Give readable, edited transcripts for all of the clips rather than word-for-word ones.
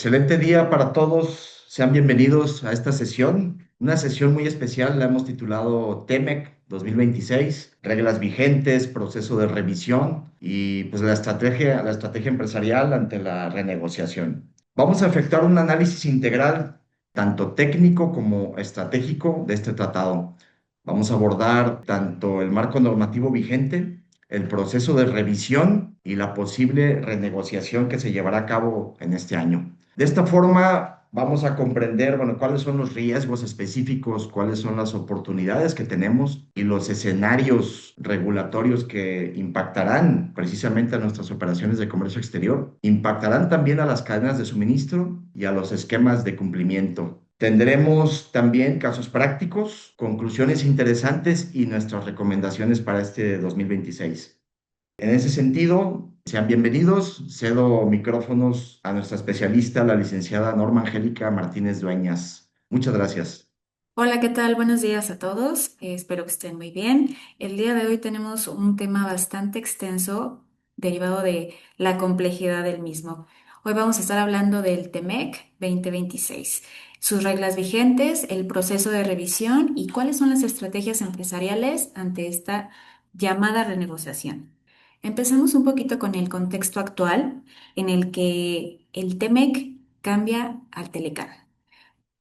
Excelente día para todos. Sean bienvenidos a esta sesión. Una sesión muy especial, la hemos titulado TEMEC 2026, reglas vigentes, proceso de revisión y pues la estrategia empresarial ante la renegociación. Vamos a efectuar un análisis integral, tanto técnico como estratégico, de este tratado. Vamos a abordar tanto el marco normativo vigente, el proceso de revisión y la posible renegociación que se llevará a cabo en este año. De esta forma, vamos a comprender, bueno, cuáles son los riesgos específicos, cuáles son las oportunidades que tenemos y los escenarios regulatorios que impactarán precisamente a nuestras operaciones de comercio exterior, impactarán también a las cadenas de suministro y a los esquemas de cumplimiento. Tendremos también casos prácticos, conclusiones interesantes y nuestras recomendaciones para este 2026. En ese sentido, sean bienvenidos. Cedo micrófonos a nuestra especialista, la licenciada Norma Angélica Martínez Dueñas. Muchas gracias. Hola, ¿qué tal? Buenos días a todos. Espero que estén muy bien. El día de hoy tenemos un tema bastante extenso derivado de la complejidad del mismo. Hoy vamos a estar hablando del TEMEC 2026, sus reglas vigentes, el proceso de revisión y cuáles son las estrategias empresariales ante esta llamada renegociación. Empezamos un poquito con el contexto actual en el que el TEMEC cambia al Telecán.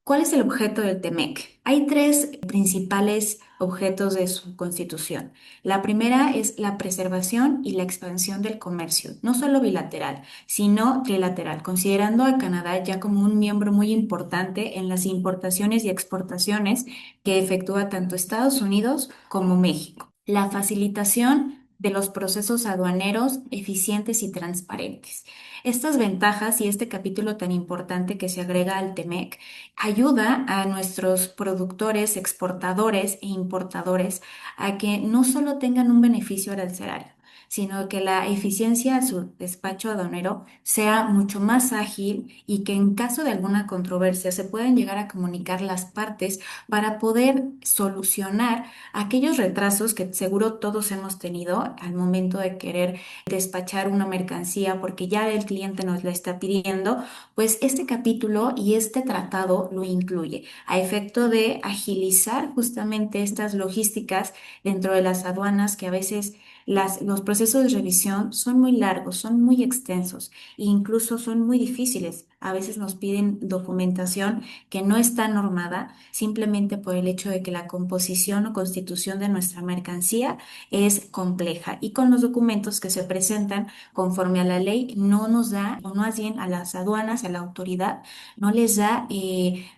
¿Cuál es el objeto del TEMEC? Hay tres principales objetos de su constitución. La primera es la preservación y la expansión del comercio, no solo bilateral, sino trilateral, considerando a Canadá ya como un miembro muy importante en las importaciones y exportaciones que efectúa tanto Estados Unidos como México. La facilitación de los procesos aduaneros eficientes y transparentes. Estas ventajas y este capítulo tan importante que se agrega al TEMEC ayuda a nuestros productores, exportadores e importadores a que no solo tengan un beneficio arancelario, sino que la eficiencia de su despacho aduanero sea mucho más ágil y que en caso de alguna controversia se puedan llegar a comunicar las partes para poder solucionar aquellos retrasos que seguro todos hemos tenido al momento de querer despachar una mercancía porque ya el cliente nos la está pidiendo. Pues este capítulo y este tratado lo incluye a efecto de agilizar justamente estas logísticas dentro de las aduanas que a veces los procesos de revisión son muy largos, son muy extensos e incluso son muy difíciles. A veces nos piden documentación que no está normada simplemente por el hecho de que la composición o constitución de nuestra mercancía es compleja y con los documentos que se presentan conforme a la ley no nos da, o más bien a las aduanas, a la autoridad, no les da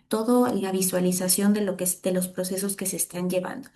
toda la visualización de lo que de los procesos que se están llevando.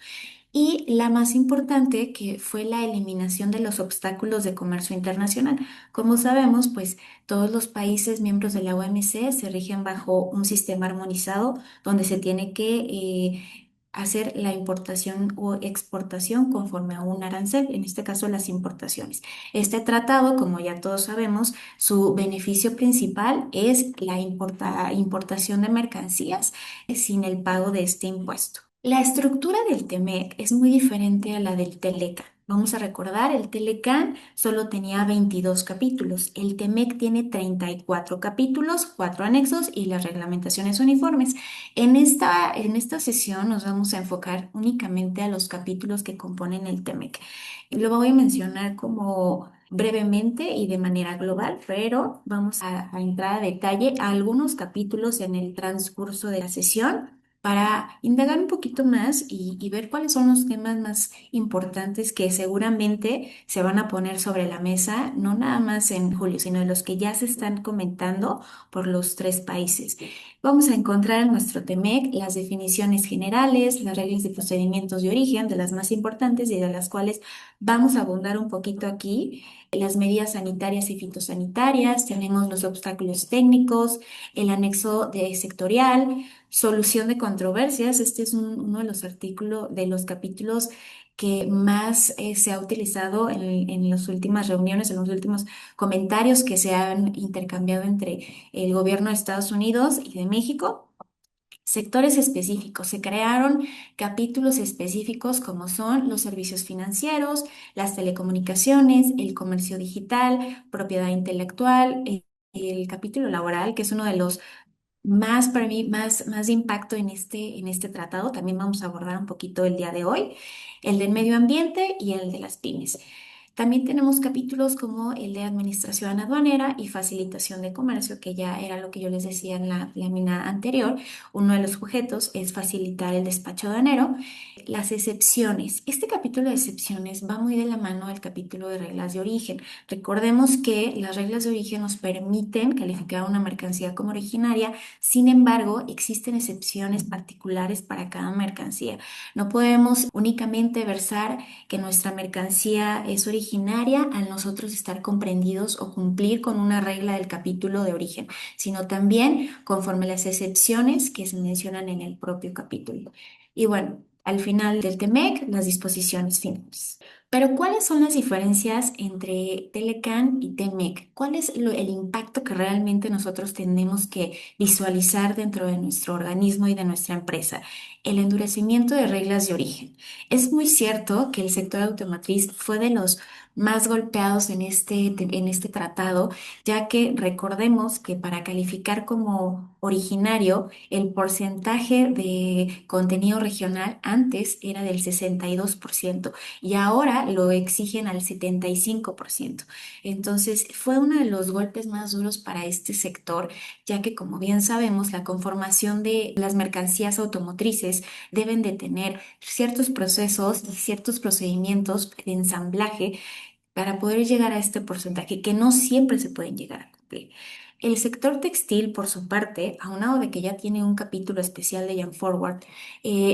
Y la más importante, que fue la eliminación de los obstáculos de comercio internacional. Como sabemos, pues todos los países miembros de la OMC se rigen bajo un sistema armonizado donde se tiene que hacer la importación o exportación conforme a un arancel, en este caso las importaciones. Este tratado, como ya todos sabemos, su beneficio principal es la importación de mercancías sin el pago de este impuesto. La estructura del TEMEC es muy diferente a la del TELECAN. Vamos a recordar, el TELECAN solo tenía 22 capítulos, el TEMEC tiene 34 capítulos, 4 anexos y las reglamentaciones uniformes. En esta sesión nos vamos a enfocar únicamente a los capítulos que componen el TEMEC. Lo voy a mencionar como brevemente y de manera global, pero vamos a entrar a detalle a algunos capítulos en el transcurso de la sesión para indagar un poquito más y ver cuáles son los temas más importantes que seguramente se van a poner sobre la mesa, no nada más en julio, sino de los que ya se están comentando por los tres países. Vamos a encontrar en nuestro TEMEC las definiciones generales, las reglas de procedimientos de origen, de las más importantes y de las cuales vamos a abundar un poquito aquí. Las medidas sanitarias y fitosanitarias, tenemos los obstáculos técnicos, el anexo de sectorial, solución de controversias. Este es uno de los artículos, de los capítulos que más se ha utilizado en las últimas reuniones, en los últimos comentarios que se han intercambiado entre el gobierno de Estados Unidos y de México. Sectores específicos. Se crearon capítulos específicos como son los servicios financieros, las telecomunicaciones, el comercio digital, propiedad intelectual, el capítulo laboral, que es uno de los más para mí, más de impacto en este tratado. También vamos a abordar un poquito el día de hoy, el del medio ambiente y el de las pymes. También tenemos capítulos como el de administración aduanera y facilitación de comercio, que ya era lo que yo les decía en la lámina anterior. Uno de los sujetos es facilitar el despacho aduanero. Las excepciones. Este capítulo de excepciones va muy de la mano del capítulo de reglas de origen. Recordemos que las reglas de origen nos permiten calificar una mercancía como originaria. Sin embargo, existen excepciones particulares para cada mercancía. No podemos únicamente versar que nuestra mercancía es originaria al nosotros estar comprendidos o cumplir con una regla del capítulo de origen, sino también conforme las excepciones que se mencionan en el propio capítulo. Y bueno, al final del TEMEC, las disposiciones finales. Pero ¿cuáles son las diferencias entre Telecan y TEMEC? ¿Cuál es el impacto que realmente nosotros tenemos que visualizar dentro de nuestro organismo y de nuestra empresa? El endurecimiento de reglas de origen. Es muy cierto que el sector automotriz fue de los más golpeados en este tratado, ya que recordemos que para calificar como originario, el porcentaje de contenido regional antes era del 62% y ahora lo exigen al 75%. Entonces, fue uno de los golpes más duros para este sector, ya que como bien sabemos, la conformación de las mercancías automotrices deben de tener ciertos procesos y ciertos procedimientos de ensamblaje para poder llegar a este porcentaje que no siempre se pueden llegar a cumplir. El sector textil, por su parte, aunado de que ya tiene un capítulo especial de Young Forward,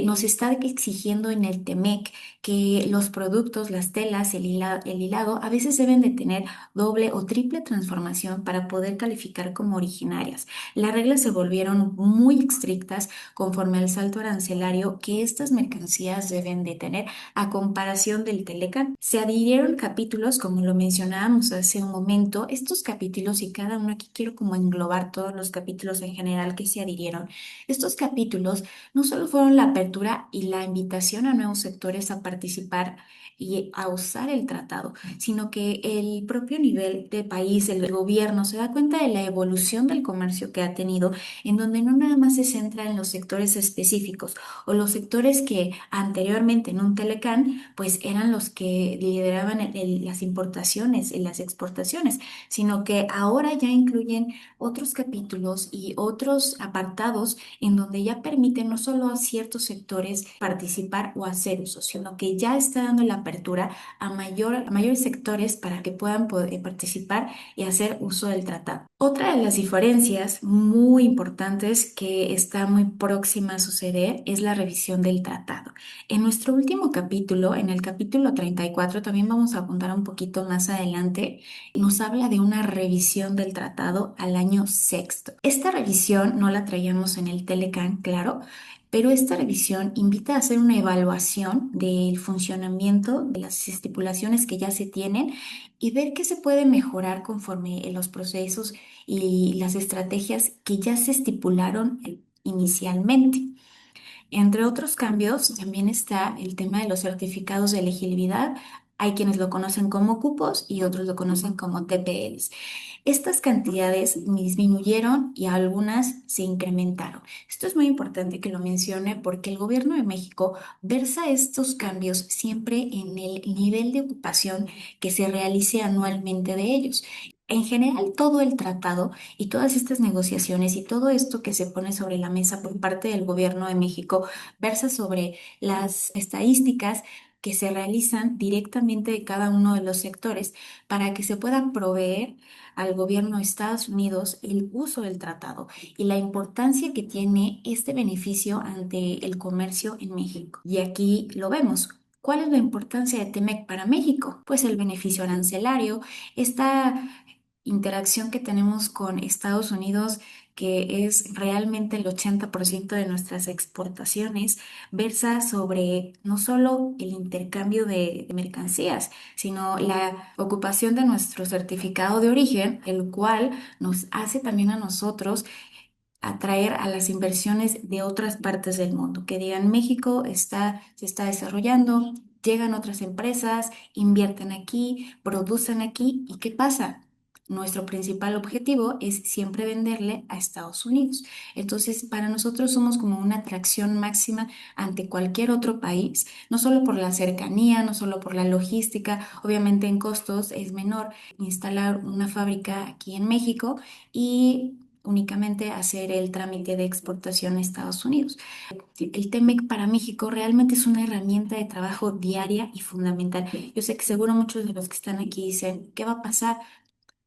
nos está exigiendo en el TEMEC que los productos, las telas, el hilado, a veces deben de tener doble o triple transformación para poder calificar como originarias. Las reglas se volvieron muy estrictas conforme al salto arancelario que estas mercancías deben de tener a comparación del Telecan. Se adhirieron capítulos, como lo mencionábamos hace un momento, estos capítulos y cada uno aquí quiero como englobar todos los capítulos en general que se adhirieron. Estos capítulos no solo fueron la apertura y la invitación a nuevos sectores a participar y a usar el tratado, sino que el propio nivel de país, el gobierno, se da cuenta de la evolución del comercio que ha tenido, en donde no nada más se centra en los sectores específicos o los sectores que anteriormente en un Telecán, pues eran los que lideraban las importaciones y las exportaciones, sino que ahora ya incluyen otros capítulos y otros apartados en donde ya permiten no solo a ciertos sectores participar o hacer uso, sino que ya está dando la apertura a mayores sectores para que puedan poder participar y hacer uso del tratado. Otra de las diferencias muy importantes que está muy próxima a suceder es la revisión del tratado. En nuestro último capítulo, en el capítulo 34, también vamos a apuntar un poquito más adelante, nos habla de una revisión del tratado al año sexto. Esta revisión no la traíamos en el Telecan, claro, pero esta revisión invita a hacer una evaluación del funcionamiento de las estipulaciones que ya se tienen y ver qué se puede mejorar conforme en los procesos y las estrategias que ya se estipularon inicialmente. Entre otros cambios, también está el tema de los certificados de elegibilidad. Hay quienes lo conocen como cupos y otros lo conocen como TPLs. Estas cantidades disminuyeron y algunas se incrementaron. Esto es muy importante que lo mencione porque el gobierno de México versa estos cambios siempre en el nivel de ocupación que se realice anualmente de ellos. En general, todo el tratado y todas estas negociaciones y todo esto que se pone sobre la mesa por parte del gobierno de México versa sobre las estadísticas que se realizan directamente de cada uno de los sectores para que se pueda proveer al gobierno de Estados Unidos el uso del tratado y la importancia que tiene este beneficio ante el comercio en México. Y aquí lo vemos. ¿Cuál es la importancia de TEMEC para México? Pues el beneficio arancelario, esta interacción que tenemos con Estados Unidos, que es realmente el 80% de nuestras exportaciones, versa sobre no solo el intercambio de mercancías, sino la ocupación de nuestro certificado de origen, el cual nos hace también a nosotros atraer a las inversiones de otras partes del mundo, que digan México se está desarrollando, llegan otras empresas, invierten aquí, producen aquí, ¿y qué pasa? nuestro principal objetivo es siempre venderle a Estados Unidos. Entonces, para nosotros somos como una atracción máxima ante cualquier otro país, no solo por la cercanía, no solo por la logística, obviamente en costos es menor instalar una fábrica aquí en México y únicamente hacer el trámite de exportación a Estados Unidos. El TEMEC para México realmente es una herramienta de trabajo diaria y fundamental. Yo sé que seguro muchos de los que están aquí dicen, ¿qué va a pasar?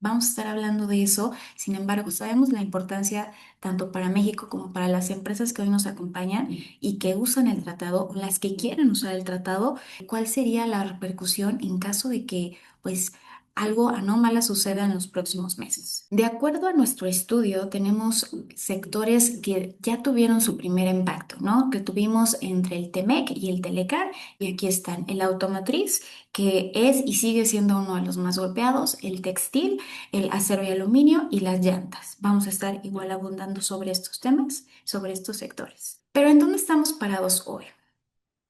Vamos a estar hablando de eso. Sin embargo, sabemos la importancia tanto para México como para las empresas que hoy nos acompañan y que usan el tratado, o las que quieren usar el tratado. ¿Cuál sería la repercusión en caso de que, pues, algo anómalo suceda en los próximos meses? De acuerdo a nuestro estudio, tenemos sectores que ya tuvieron su primer impacto, ¿no? Que tuvimos entre el TEMEC y el Telecar, y aquí están el automotriz, que es y sigue siendo uno de los más golpeados, el textil, el acero y aluminio y las llantas. Vamos a estar igual abundando sobre estos temas, sobre estos sectores. Pero ¿en dónde estamos parados hoy?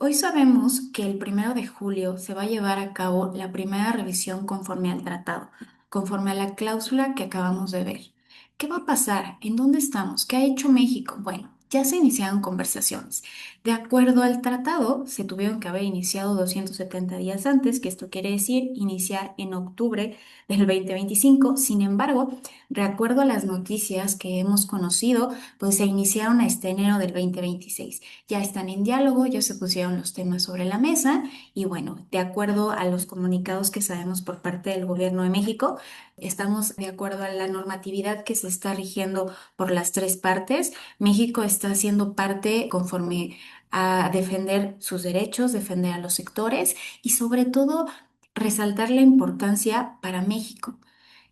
Hoy sabemos que el 1 de julio se va a llevar a cabo la primera revisión conforme al tratado, conforme a la cláusula que acabamos de ver. ¿Qué va a pasar? ¿En dónde estamos? ¿Qué ha hecho México? Bueno, ya se iniciaron conversaciones. De acuerdo al tratado, se tuvieron que haber iniciado 270 días antes, que esto quiere decir iniciar en octubre del 2025. Sin embargo, de acuerdo a las noticias que hemos conocido, pues se iniciaron hasta enero del 2026. Ya están en diálogo, ya se pusieron los temas sobre la mesa y bueno, de acuerdo a los comunicados que sabemos por parte del Gobierno de México, estamos de acuerdo a la normatividad que se está rigiendo por las tres partes. México está haciendo parte conforme a defender sus derechos, defender a los sectores y sobre todo resaltar la importancia para México.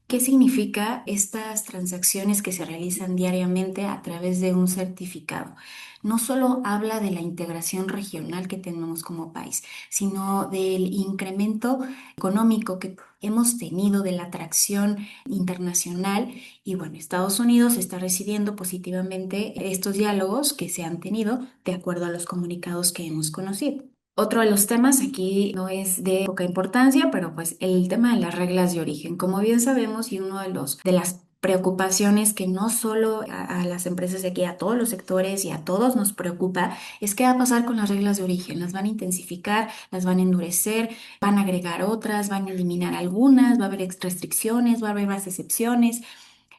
¿Qué significa estas transacciones que se realizan diariamente a través de un certificado? No solo habla de la integración regional que tenemos como país, sino del incremento económico que hemos tenido, de la atracción internacional. Y bueno, Estados Unidos está recibiendo positivamente estos diálogos que se han tenido de acuerdo a los comunicados que hemos conocido. Otro de los temas aquí no es de poca importancia, pero pues el tema de las reglas de origen. Como bien sabemos, y uno de de las preocupaciones que no solo a las empresas de aquí, a todos los sectores y a todos nos preocupa, es qué va a pasar con las reglas de origen. ¿Las van a intensificar? ¿Las van a endurecer? ¿Van a agregar otras? ¿Van a eliminar algunas? ¿Va a haber restricciones? ¿Va a haber más excepciones?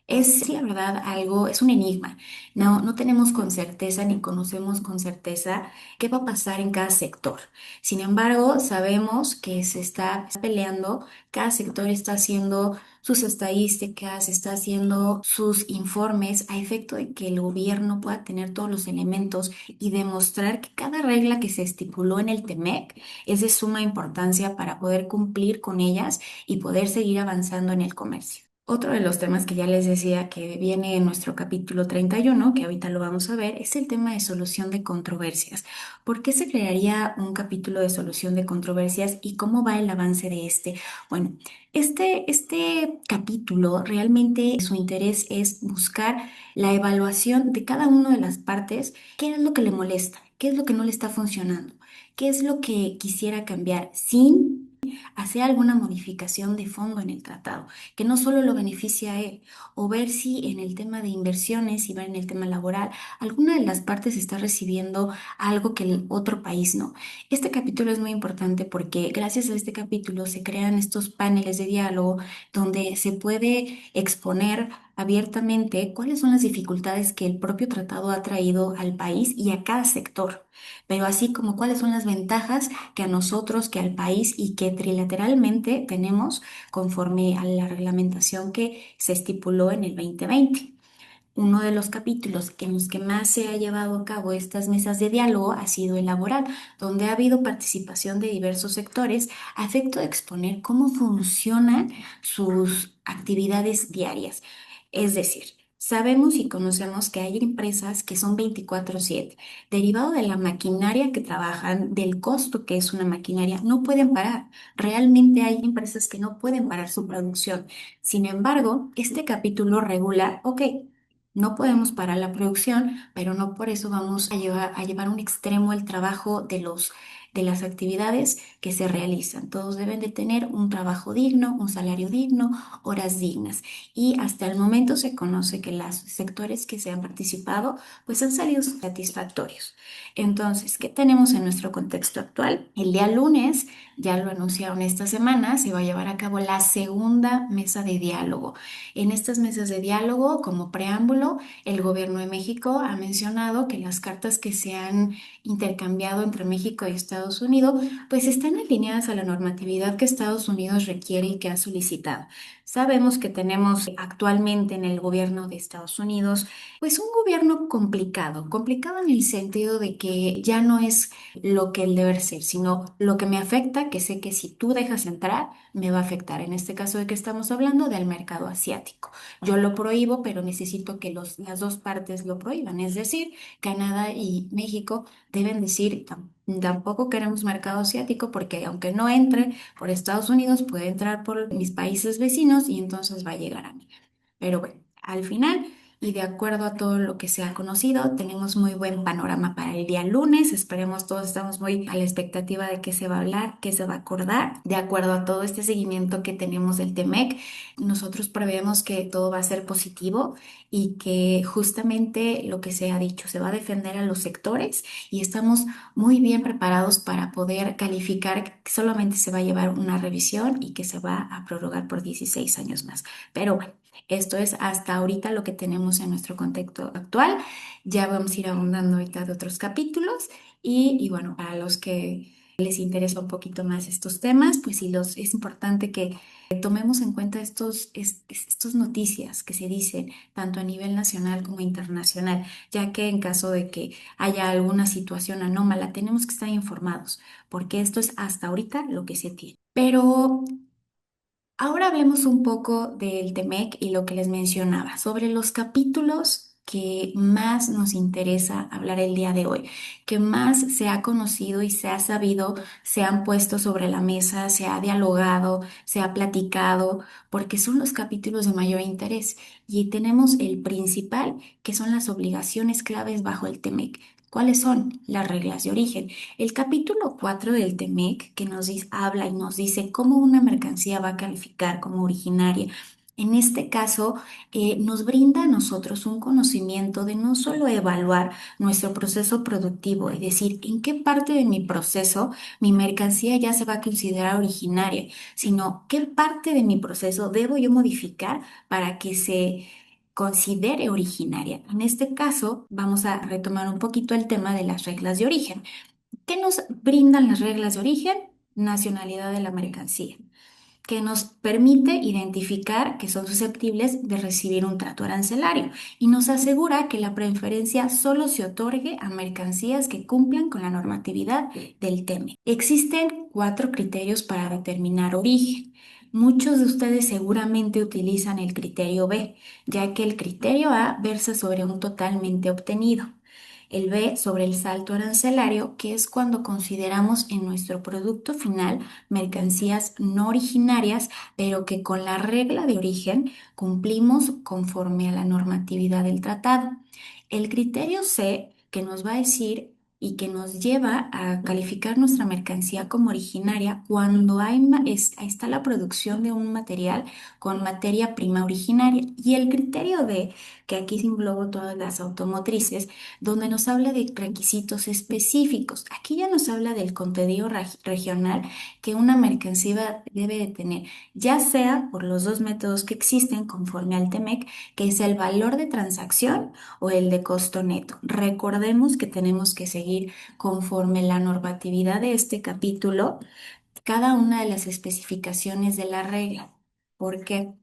Es la verdad algo, es un enigma. No tenemos con certeza ni conocemos con certeza qué va a pasar en cada sector. Sin embargo, sabemos que se está peleando, cada sector está haciendo sus estadísticas, está haciendo sus informes a efecto de que el gobierno pueda tener todos los elementos y demostrar que cada regla que se estipuló en el TEMEC es de suma importancia para poder cumplir con ellas y poder seguir avanzando en el comercio. Otro de los temas que ya les decía que viene en nuestro capítulo 31, que ahorita lo vamos a ver, es el tema de solución de controversias. ¿Por qué se crearía un capítulo de solución de controversias y cómo va el avance de este? Bueno, este capítulo realmente su interés es buscar la evaluación de cada una de las partes, qué es lo que le molesta, qué es lo que no le está funcionando, qué es lo que quisiera cambiar sin hacer alguna modificación de fondo en el tratado, que no solo lo beneficie a él, o ver si en el tema de inversiones y ver en el tema laboral, alguna de las partes está recibiendo algo que el otro país no. Este capítulo es muy importante porque gracias a este capítulo se crean estos paneles de diálogo donde se puede exponer abiertamente cuáles son las dificultades que el propio tratado ha traído al país y a cada sector, pero así como cuáles son las ventajas que a nosotros, que al país y que trilateralmente tenemos conforme a la reglamentación que se estipuló en el 2020. Uno de los capítulos en los que más se ha llevado a cabo estas mesas de diálogo ha sido el laboral, donde ha habido participación de diversos sectores a efecto de exponer cómo funcionan sus actividades diarias. Es decir, sabemos y conocemos que hay empresas que son 24/7. Derivado de la maquinaria que trabajan, del costo que es una maquinaria, no pueden parar. Realmente hay empresas que no pueden parar su producción. Sin embargo, este capítulo regula, ok, no podemos parar la producción, pero no por eso vamos a llevar a un extremo el trabajo de los de las actividades que se realizan. Todos deben de tener un trabajo digno, un salario digno, horas dignas. Y hasta el momento se conoce que los sectores que se han participado pues han salido satisfactorios. Entonces, ¿qué tenemos en nuestro contexto actual? El día lunes, ya lo anunciaron esta semana, se va a llevar a cabo la segunda mesa de diálogo. En estas mesas de diálogo, como preámbulo, el gobierno de México ha mencionado que las cartas que se han intercambiado entre México y Estados Unidos, pues están alineadas a la normatividad que Estados Unidos requiere y que ha solicitado. Sabemos que tenemos actualmente en el gobierno de Estados Unidos, pues un gobierno complicado, complicado en el sentido de que ya no es lo que el deber ser, sino lo que me afecta, que sé que si tú dejas entrar, me va a afectar. En este caso de que estamos hablando del mercado asiático. Yo lo prohíbo, pero necesito que las dos partes lo prohíban. Es decir, Canadá y México deben decir, tampoco queremos mercado asiático porque aunque no entre por Estados Unidos, puede entrar por mis países vecinos y entonces va a llegar a mí. Pero bueno, al final y de acuerdo a todo lo que se ha conocido, tenemos muy buen panorama para el día lunes. Esperemos, todos estamos muy a la expectativa de qué se va a hablar, qué se va a acordar. De acuerdo a todo este seguimiento que tenemos del TEMEC, nosotros prevemos que todo va a ser positivo y que justamente lo que se ha dicho, se va a defender a los sectores y estamos muy bien preparados para poder calificar que solamente se va a llevar una revisión y que se va a prorrogar por 16 años más. Pero bueno. Esto es hasta ahorita lo que tenemos en nuestro contexto actual. Ya vamos a ir abundando ahorita de otros capítulos y bueno, para los que les interesa un poquito más estos temas, pues sí, es importante que tomemos en cuenta estos noticias que se dicen tanto a nivel nacional como internacional, ya que en caso de que haya alguna situación anómala, tenemos que estar informados, porque esto es hasta ahorita lo que se tiene. Pero ahora hablemos un poco del TEMEC y lo que les mencionaba sobre los capítulos que más nos interesa hablar el día de hoy, que más se ha conocido y se ha sabido, se han puesto sobre la mesa, se ha dialogado, se ha platicado, porque son los capítulos de mayor interés. Y tenemos el principal, que son las obligaciones claves bajo el TEMEC. ¿Cuáles son? Las reglas de origen. El capítulo 4 del TEMEC, que habla y nos dice cómo una mercancía va a calificar como originaria. En este caso, nos brinda a nosotros un conocimiento de no solo evaluar nuestro proceso productivo, es decir, en qué parte de mi proceso mi mercancía ya se va a considerar originaria, sino qué parte de mi proceso debo yo modificar para que se considere originaria. En este caso, vamos a retomar un poquito el tema de las reglas de origen. ¿Qué nos brindan las reglas de origen? Nacionalidad de la mercancía, que nos permite identificar que son susceptibles de recibir un trato arancelario y nos asegura que la preferencia solo se otorgue a mercancías que cumplan con la normatividad del TEME. Existen cuatro criterios para determinar origen. Muchos de ustedes seguramente utilizan el criterio B, ya que el criterio A versa sobre un totalmente obtenido. El B sobre el salto arancelario, que es cuando consideramos en nuestro producto final mercancías no originarias, pero que con la regla de origen cumplimos conforme a la normatividad del tratado. El criterio C, que nos va a decir y que nos lleva a calificar nuestra mercancía como originaria cuando está la producción de un material con materia prima originaria. Y el criterio D, que aquí se englobo todas las automotrices, donde nos habla de requisitos específicos. Aquí ya nos habla del contenido regional que una mercancía debe de tener, ya sea por los dos métodos que existen conforme al TEMEC, que es el valor de transacción o el de costo neto. Recordemos que tenemos que seguir conforme la normatividad de este capítulo cada una de las especificaciones de la regla, porque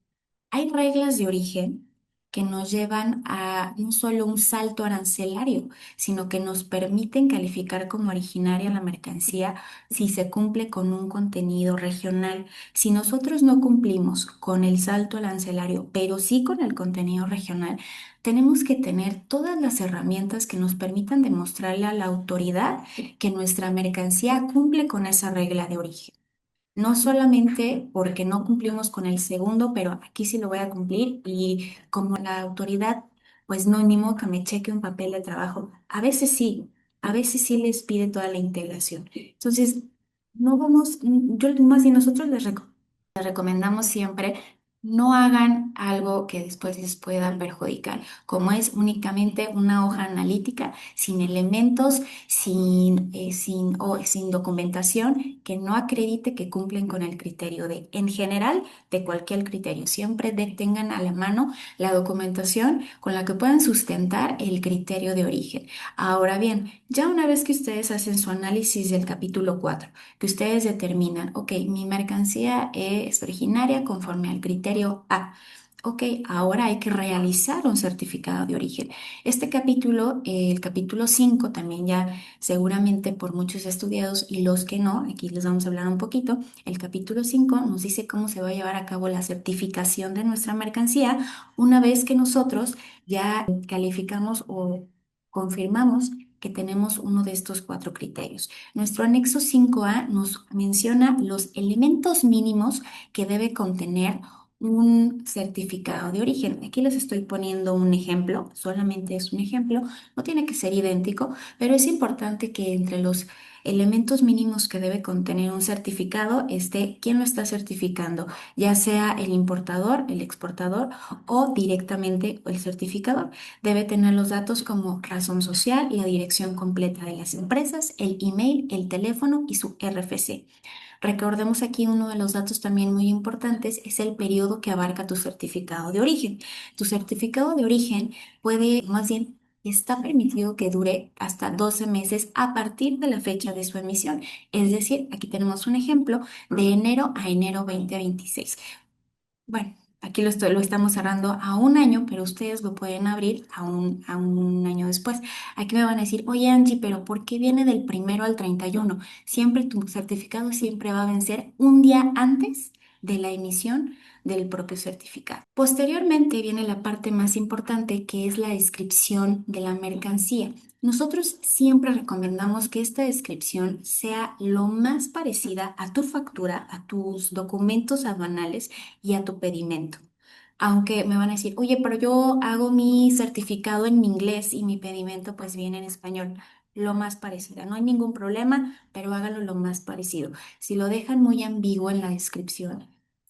hay reglas de origen que nos llevan a no solo un salto arancelario, sino que nos permiten calificar como originaria la mercancía si se cumple con un contenido regional. Si nosotros no cumplimos con el salto arancelario, pero sí con el contenido regional, tenemos que tener todas las herramientas que nos permitan demostrarle a la autoridad que nuestra mercancía cumple con esa regla de origen. No solamente porque no cumplimos con el segundo, pero aquí sí lo voy a cumplir y como la autoridad, pues no, ni modo que me cheque un papel de trabajo. A veces sí, a veces sí les pide toda la integración. Entonces, no vamos, yo más bien nosotros les recomendamos siempre no hagan algo que después les pueda perjudicar, como es únicamente una hoja analítica sin elementos, sin documentación que no acredite que cumplen con el criterio en general, de cualquier criterio. Siempre tengan a la mano la documentación con la que puedan sustentar el criterio de origen. Ahora bien, ya una vez que ustedes hacen su análisis del capítulo 4, que ustedes determinan, ok, mi mercancía es originaria conforme al criterio A. Ok, ahora hay que realizar un certificado de origen. Este capítulo, el capítulo 5, también ya seguramente por muchos estudiados y los que no, aquí les vamos a hablar un poquito. El capítulo 5 nos dice cómo se va a llevar a cabo la certificación de nuestra mercancía una vez que nosotros ya calificamos o confirmamos que tenemos uno de estos cuatro criterios. Nuestro anexo 5A nos menciona los elementos mínimos que debe contener un certificado de origen. Aquí les estoy poniendo un ejemplo, solamente es un ejemplo, no tiene que ser idéntico, pero es importante que entre los elementos mínimos que debe contener un certificado esté quién lo está certificando, ya sea el importador, el exportador o directamente el certificador. Debe tener los datos como razón social, la dirección completa de las empresas, el email, el teléfono y su RFC. Recordemos aquí uno de los datos también muy importantes es el periodo que abarca tu certificado de origen. Tu certificado de origen puede, más bien, está permitido que dure hasta 12 meses a partir de la fecha de su emisión. Es decir, aquí tenemos un ejemplo de enero a enero 2026. Bueno, aquí lo estamos cerrando a un año, pero ustedes lo pueden abrir a un año después. Aquí me van a decir, oye Angie, pero ¿por qué viene del primero al 31? Siempre tu certificado siempre va a vencer un día antes de la emisión del propio certificado. Posteriormente viene la parte más importante, que es la descripción de la mercancía. Nosotros siempre recomendamos que esta descripción sea lo más parecida a tu factura, a tus documentos aduanales y a tu pedimento. Aunque me van a decir, oye, pero yo hago mi certificado en inglés y mi pedimento pues viene en español. Lo más parecido. No hay ningún problema, pero háganlo lo más parecido. Si lo dejan muy ambiguo en la descripción,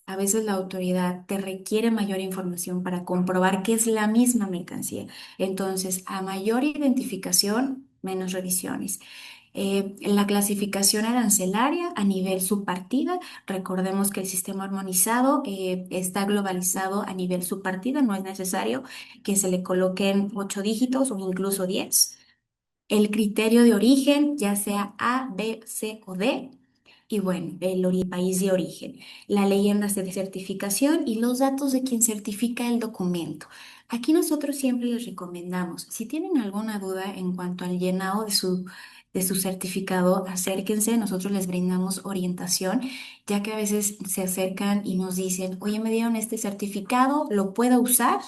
a veces la autoridad te requiere mayor información para comprobar que es la misma mercancía. Entonces, a mayor identificación, menos revisiones. La clasificación arancelaria a nivel subpartida. Recordemos que el sistema armonizado está globalizado a nivel subpartida. No es necesario que se le coloquen 8 dígitos o incluso 10. El criterio de origen, ya sea A, B, C o D. Y bueno, país de origen, la leyenda de certificación y los datos de quien certifica el documento. Aquí nosotros siempre les recomendamos, si tienen alguna duda en cuanto al llenado de su certificado, acérquense, nosotros les brindamos orientación, ya que a veces se acercan y nos dicen, oye, me dieron este certificado, ¿lo puedo usar?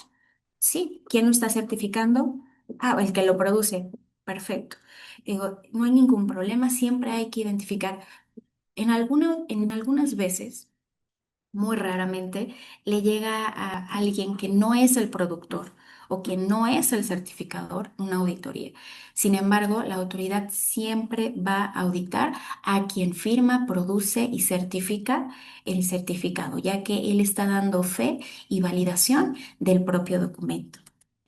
Sí, ¿quién lo está certificando? Ah, el que lo produce. Perfecto. Digo, no hay ningún problema, siempre hay que identificar. En algunas veces, muy raramente, le llega a alguien que no es el productor o que no es el certificador una auditoría. Sin embargo, la autoridad siempre va a auditar a quien firma, produce y certifica el certificado, ya que él está dando fe y validación del propio documento.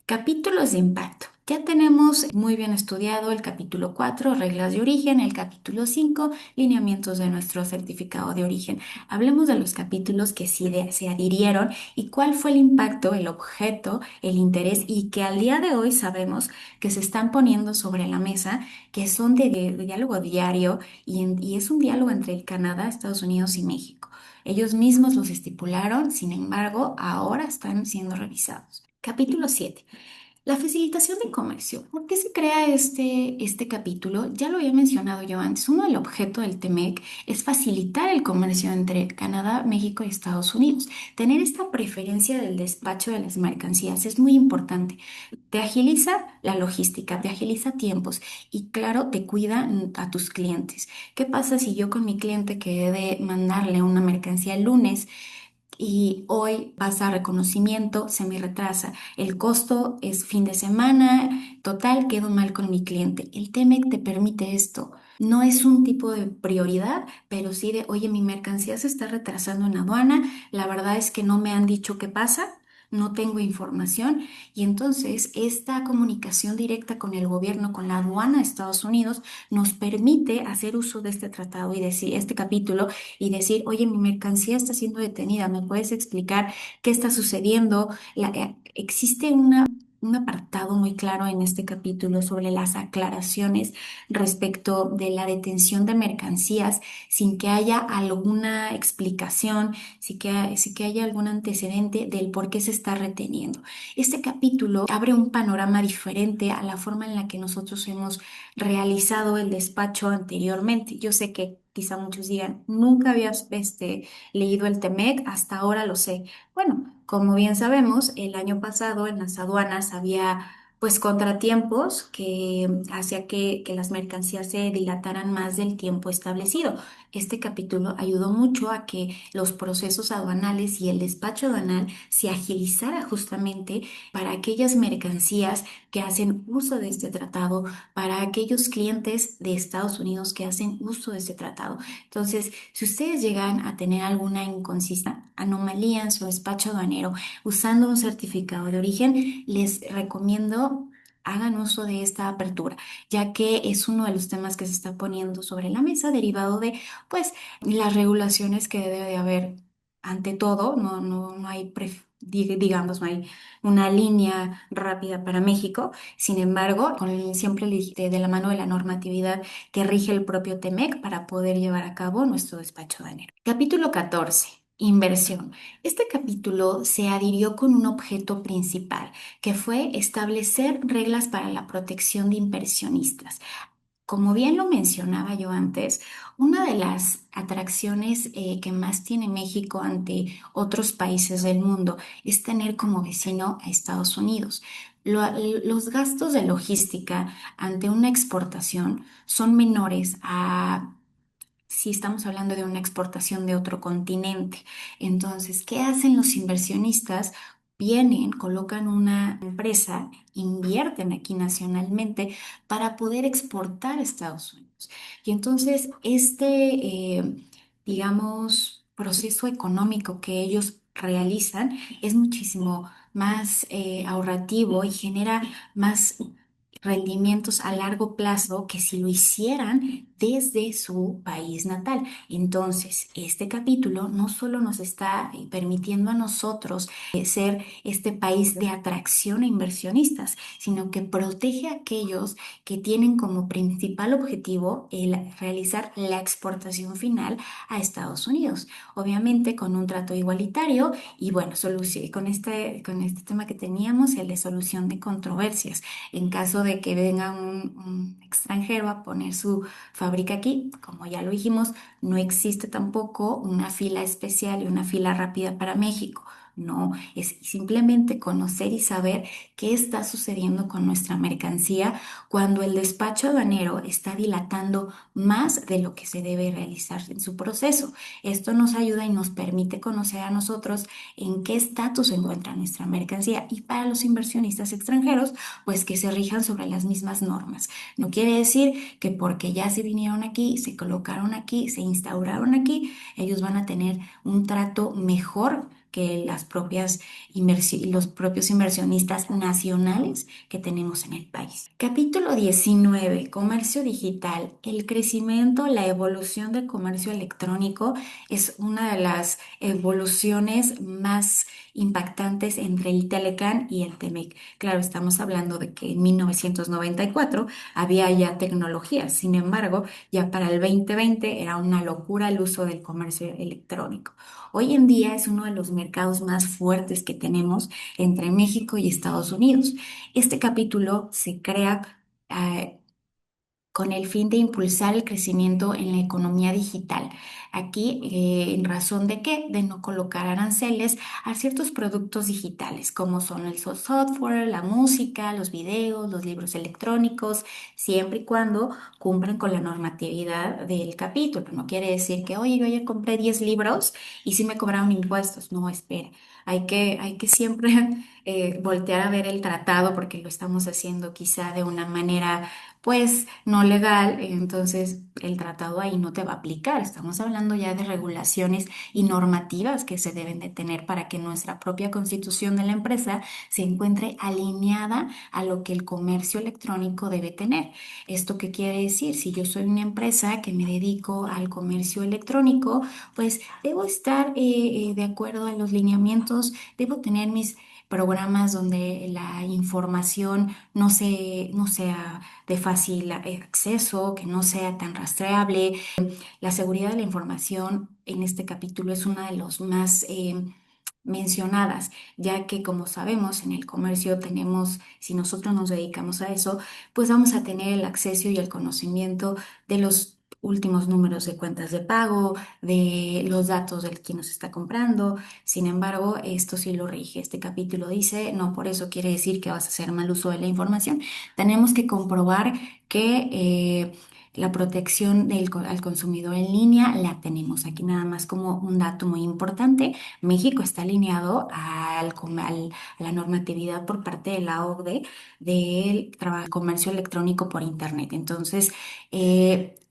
Capítulos de impacto. Ya tenemos muy bien estudiado el capítulo 4, reglas de origen, el capítulo 5, lineamientos de nuestro certificado de origen. Hablemos de los capítulos que sí se adhirieron y cuál fue el impacto, el objeto, el interés y que al día de hoy sabemos que se están poniendo sobre la mesa, que son de diálogo diario y es un diálogo entre el Canadá, Estados Unidos y México. Ellos mismos los estipularon, sin embargo, ahora están siendo revisados. Capítulo 7. La facilitación de comercio. ¿Por qué se crea este capítulo? Ya lo había mencionado yo antes. Uno del objeto del TEMEC es facilitar el comercio entre Canadá, México y Estados Unidos. Tener esta preferencia del despacho de las mercancías es muy importante. Te agiliza la logística, te agiliza tiempos y claro, te cuida a tus clientes. ¿Qué pasa si yo con mi cliente que he de mandarle una mercancía el lunes? y hoy pasa reconocimiento, se me retrasa. El costo es fin de semana, total, quedo mal con mi cliente. El TEMEC te permite esto. No es un tipo de prioridad, pero sí de, oye, mi mercancía se está retrasando en aduana, la verdad es que no me han dicho qué pasa. No tengo información y entonces esta comunicación directa con el gobierno, con la aduana de Estados Unidos, nos permite hacer uso de este tratado y decir, este capítulo y decir, oye, mi mercancía está siendo detenida, ¿me puedes explicar qué está sucediendo? Existe un apartado muy claro en este capítulo sobre las aclaraciones respecto de la detención de mercancías sin que haya alguna explicación, sin que haya algún antecedente del por qué se está reteniendo. Este capítulo abre un panorama diferente a la forma en la que nosotros hemos realizado el despacho anteriormente. Yo sé que quizá muchos digan, nunca habías leído el TEMEC, hasta ahora lo sé. Bueno, como bien sabemos, el año pasado en las aduanas había pues contratiempos que hacía que las mercancías se dilataran más del tiempo establecido. Este capítulo ayudó mucho a que los procesos aduanales y el despacho aduanal se agilizara justamente para aquellas mercancías que hacen uso de este tratado, para aquellos clientes de Estados Unidos que hacen uso de este tratado. Entonces, si ustedes llegan a tener alguna inconsistencia, anomalía en su despacho aduanero usando un certificado de origen, les recomiendo hagan uso de esta apertura, ya que es uno de los temas que se está poniendo sobre la mesa derivado de, pues, las regulaciones que debe de haber ante todo. No hay, digamos, no hay una línea rápida para México. Sin embargo, siempre de la mano de la normatividad que rige el propio TEMEC para poder llevar a cabo nuestro despacho de enero. Capítulo 14. Inversión. Este capítulo se adhirió con un objeto principal, que fue establecer reglas para la protección de inversionistas. Como bien lo mencionaba yo antes, una de las atracciones que más tiene México ante otros países del mundo es tener como vecino a Estados Unidos. Los gastos de logística ante una exportación son menores a si estamos hablando de una exportación de otro continente. Entonces, ¿qué hacen los inversionistas? Vienen, colocan una empresa, invierten aquí nacionalmente para poder exportar a Estados Unidos. Y entonces, digamos, proceso económico que ellos realizan es muchísimo más ahorrativo y genera más rendimientos a largo plazo que si lo hicieran desde su país natal. Entonces, este capítulo no solo nos está permitiendo a nosotros ser este país de atracción a inversionistas, sino que protege a aquellos que tienen como principal objetivo el realizar la exportación final a Estados Unidos. Obviamente con un trato igualitario y bueno, con este tema que teníamos, el de solución de controversias. En caso de que venga un extranjero a poner su fábrica aquí, como ya lo dijimos, no existe tampoco una fila especial y una fila rápida para México. No, es simplemente conocer y saber qué está sucediendo con nuestra mercancía cuando el despacho aduanero está dilatando más de lo que se debe realizar en su proceso. Esto nos ayuda y nos permite conocer a nosotros en qué estatus se encuentra nuestra mercancía y para los inversionistas extranjeros, pues que se rijan sobre las mismas normas. No quiere decir que porque ya se vinieron aquí, se colocaron aquí, se instauraron aquí, ellos van a tener un trato mejor que los propios inversionistas nacionales que tenemos en el país. Capítulo 19. Comercio digital. El crecimiento, la evolución del comercio electrónico es una de las evoluciones más impactantes entre el Telecán y el Temec. Claro, estamos hablando de que en 1994 había ya tecnología, sin embargo, ya para el 2020 era una locura el uso del comercio electrónico. Hoy en día es uno de los mercados más fuertes que tenemos entre México y Estados Unidos. Este capítulo se crea con el fin de impulsar el crecimiento en la economía digital. Aquí, ¿en razón de qué? De no colocar aranceles a ciertos productos digitales, como son el software, la música, los videos, los libros electrónicos, siempre y cuando cumplan con la normatividad del capítulo. No quiere decir que, oye, yo ayer compré 10 libros y sí me cobraron impuestos. No, espera. Hay que siempre voltear a ver el tratado porque lo estamos haciendo quizá de una manera pues no legal, entonces el tratado ahí no te va a aplicar. Estamos hablando ya de regulaciones y normativas que se deben de tener para que nuestra propia constitución de la empresa se encuentre alineada a lo que el comercio electrónico debe tener. ¿Esto qué quiere decir? Si yo soy una empresa que me dedico al comercio electrónico, pues debo estar de acuerdo a los lineamientos, debo tener mis programas donde la información no sea de fácil acceso, que no sea tan rastreable. La seguridad de la información en este capítulo es una de los más mencionadas, ya que como sabemos en el comercio tenemos, si nosotros nos dedicamos a eso, pues vamos a tener el acceso y el conocimiento de los últimos números de cuentas de pago, de los datos de quien nos está comprando. Sin embargo, esto sí lo rige. Este capítulo dice, no por eso quiere decir que vas a hacer mal uso de la información. Tenemos que comprobar que la protección al consumidor en línea la tenemos. Aquí nada más como un dato muy importante. México está alineado a la normatividad por parte de la OCDE del comercio electrónico por Internet. Entonces,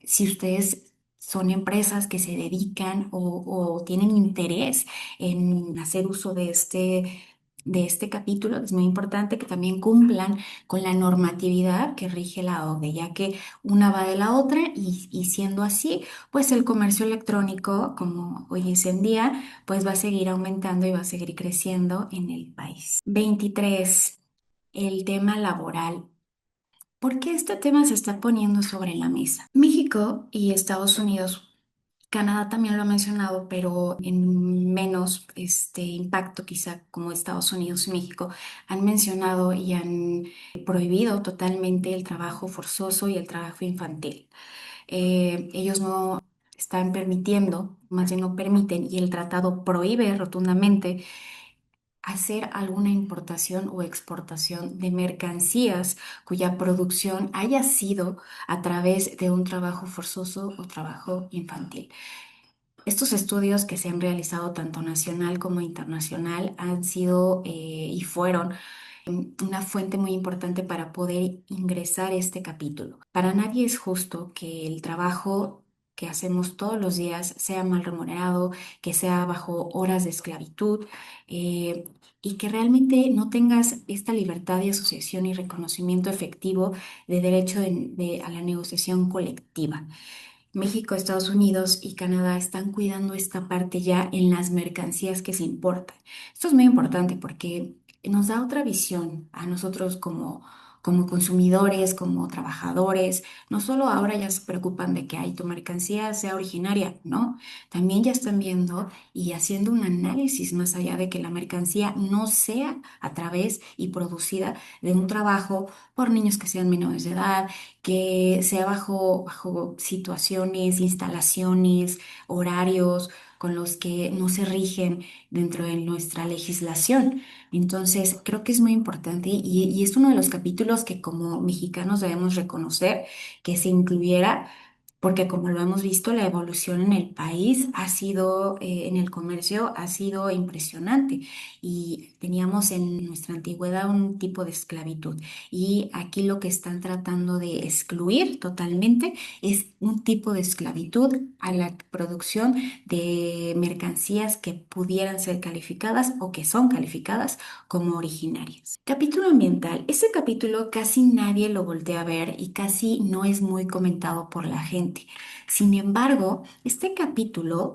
si ustedes son empresas que se dedican o tienen interés en hacer uso de este capítulo, es muy importante que también cumplan con la normatividad que rige la OCDE, ya que una va de la otra y siendo así, pues el comercio electrónico, como hoy es en día, pues va a seguir aumentando y va a seguir creciendo en el país. 23. El tema laboral. ¿Por qué este tema se está poniendo sobre la mesa? México y Estados Unidos, Canadá también lo ha mencionado, pero en menos impacto quizá como Estados Unidos y México, han mencionado y han prohibido totalmente el trabajo forzoso y el trabajo infantil. Ellos no están permitiendo, más bien no permiten, y el tratado prohíbe rotundamente hacer alguna importación o exportación de mercancías cuya producción haya sido a través de un trabajo forzoso o trabajo infantil. Estos estudios que se han realizado tanto nacional como internacional han sido y fueron una fuente muy importante para poder ingresar este capítulo. Para nadie es justo que el trabajo que hacemos todos los días sea mal remunerado, que sea bajo horas de esclavitud eh, y que realmente no tengas esta libertad de asociación y reconocimiento efectivo de derecho a la negociación colectiva. México, Estados Unidos y Canadá están cuidando esta parte ya en las mercancías que se importan. Esto es muy importante porque nos da otra visión a nosotros como consumidores, como trabajadores. No solo ahora ya se preocupan de que tu mercancía sea originaria, ¿no? También ya están viendo y haciendo un análisis más allá de que la mercancía no sea a través y producida de un trabajo por niños que sean menores de edad, que sea bajo situaciones, instalaciones, horarios con los que no se rigen dentro de nuestra legislación. Entonces, creo que es muy importante y es uno de los capítulos que como mexicanos debemos reconocer que se incluyera. Porque como lo hemos visto, la evolución en el país ha sido, en el comercio, ha sido impresionante. Y teníamos en nuestra antigüedad un tipo de esclavitud. Y aquí lo que están tratando de excluir totalmente es un tipo de esclavitud a la producción de mercancías que pudieran ser calificadas o que son calificadas como originarias. Capítulo ambiental. Este capítulo casi nadie lo voltea a ver y casi no es muy comentado por la gente. Sin embargo, este capítulo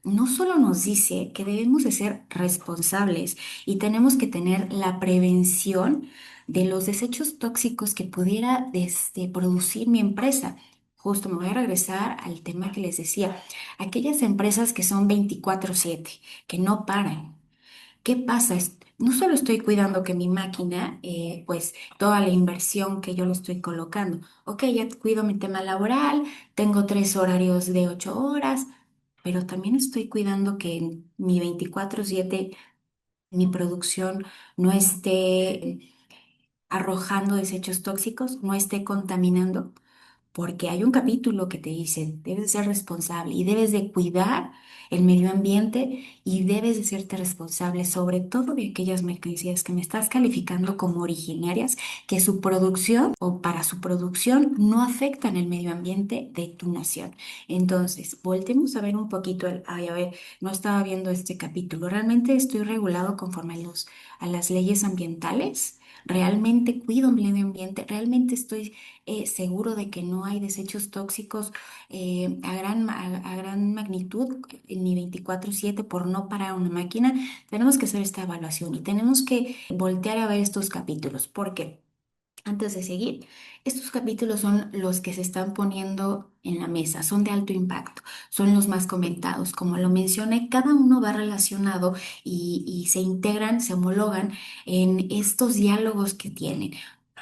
no solo nos dice que debemos de ser responsables y tenemos que tener la prevención de los desechos tóxicos que pudiera producir mi empresa. Justo me voy a regresar al tema que les decía, aquellas empresas que son 24/7, que no paran. ¿Qué pasa? No solo estoy cuidando que mi máquina, pues toda la inversión que yo le estoy colocando, ok, ya cuido mi tema laboral, tengo 3 horarios de 8 horas, pero también estoy cuidando que en mi 24/7 mi producción no esté arrojando desechos tóxicos, no esté contaminando, porque hay un capítulo que te dice, debes de ser responsable y debes de cuidar el medio ambiente y debes de serte responsable sobre todo de aquellas mercancías que me estás calificando como originarias, que su producción o para su producción no afectan el medio ambiente de tu nación. Entonces, voltemos a ver un poquito ay, a ver, no estaba viendo este capítulo. ¿Realmente estoy regulado conforme a las leyes ambientales? ¿Realmente cuido el medio ambiente? ¿Realmente estoy seguro de que no hay desechos tóxicos a gran magnitud en mi 24/7 por no parar una máquina? Tenemos que hacer esta evaluación y tenemos que voltear a ver estos capítulos. ¿Por qué? Antes de seguir, estos capítulos son los que se están poniendo en la mesa, son de alto impacto, son los más comentados. Como lo mencioné, cada uno va relacionado y se integran, se homologan en estos diálogos que tienen.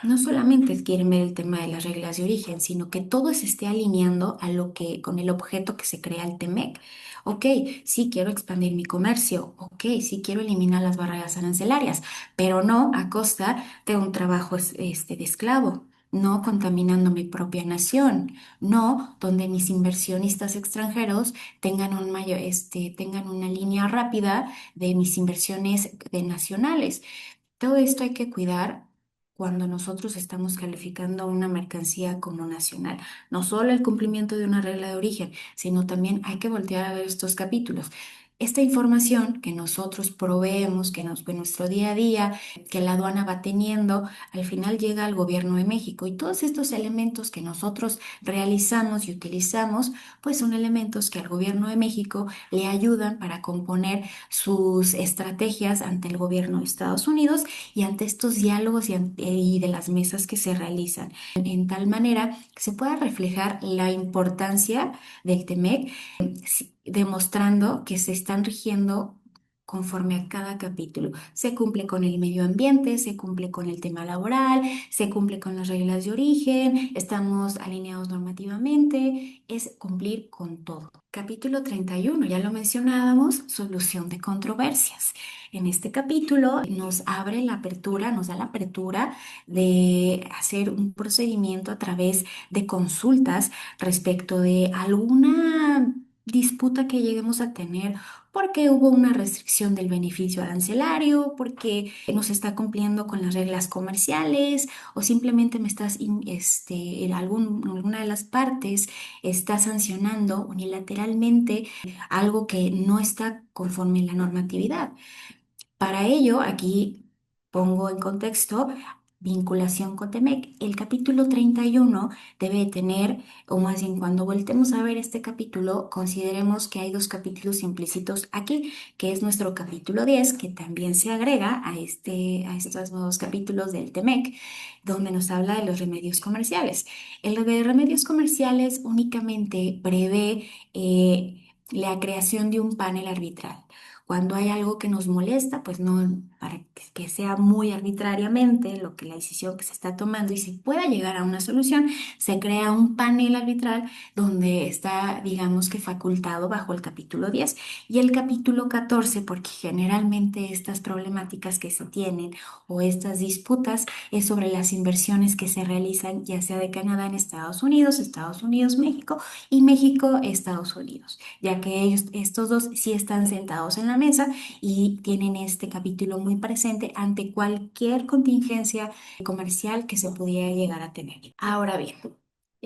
No solamente quieren ver el tema de las reglas de origen, sino que todo se esté alineando a lo que, con el objeto que se crea el TEMEC. Ok, sí quiero expandir mi comercio, ok, sí quiero eliminar las barreras arancelarias, pero no a costa de un trabajo de esclavo, no contaminando mi propia nación, no donde mis inversionistas extranjeros tengan tengan una línea rápida de mis inversiones de nacionales. Todo esto hay que cuidar cuando nosotros estamos calificando una mercancía como nacional. No solo el cumplimiento de una regla de origen, sino también hay que voltear a ver estos capítulos. Esta información que nosotros proveemos, que nuestro día a día, que la aduana va teniendo, al final llega al gobierno de México. Y todos estos elementos que nosotros realizamos y utilizamos, pues son elementos que al gobierno de México le ayudan para componer sus estrategias ante el gobierno de Estados Unidos y ante estos diálogos y de las mesas que se realizan, en tal manera que se pueda reflejar la importancia del TEMEC, demostrando que se están rigiendo conforme a cada capítulo. Se cumple con el medio ambiente, se cumple con el tema laboral, se cumple con las reglas de origen, estamos alineados normativamente, es cumplir con todo. Capítulo 31, ya lo mencionábamos, solución de controversias. En este capítulo nos abre la apertura, nos da la apertura de hacer un procedimiento a través de consultas respecto de alguna disputa que lleguemos a tener porque hubo una restricción del beneficio arancelario, porque no se está cumpliendo con las reglas comerciales o simplemente me estás, alguna de las partes está sancionando unilateralmente algo que no está conforme a la normatividad. Para ello, aquí pongo en contexto vinculación con Temec. El capítulo 31 debe tener, o más bien cuando voltemos a ver este capítulo, consideremos que hay dos capítulos implícitos aquí, que es nuestro capítulo 10 que también se agrega a estos nuevos capítulos del Temec, donde nos habla de los remedios comerciales. El de remedios comerciales únicamente prevé la creación de un panel arbitral. Cuando hay algo que nos molesta, pues no, para que sea muy arbitrariamente lo que la decisión que se está tomando y se pueda llegar a una solución, se crea un panel arbitral donde está, digamos que facultado bajo el capítulo 10 y el capítulo 14, porque generalmente estas problemáticas que se tienen o estas disputas es sobre las inversiones que se realizan ya sea de Canadá en Estados Unidos, México y México, Estados Unidos, ya que ellos, estos dos sí están sentados en la mesa y tienen este capítulo muy presente ante cualquier contingencia comercial que se pudiera llegar a tener. Ahora bien,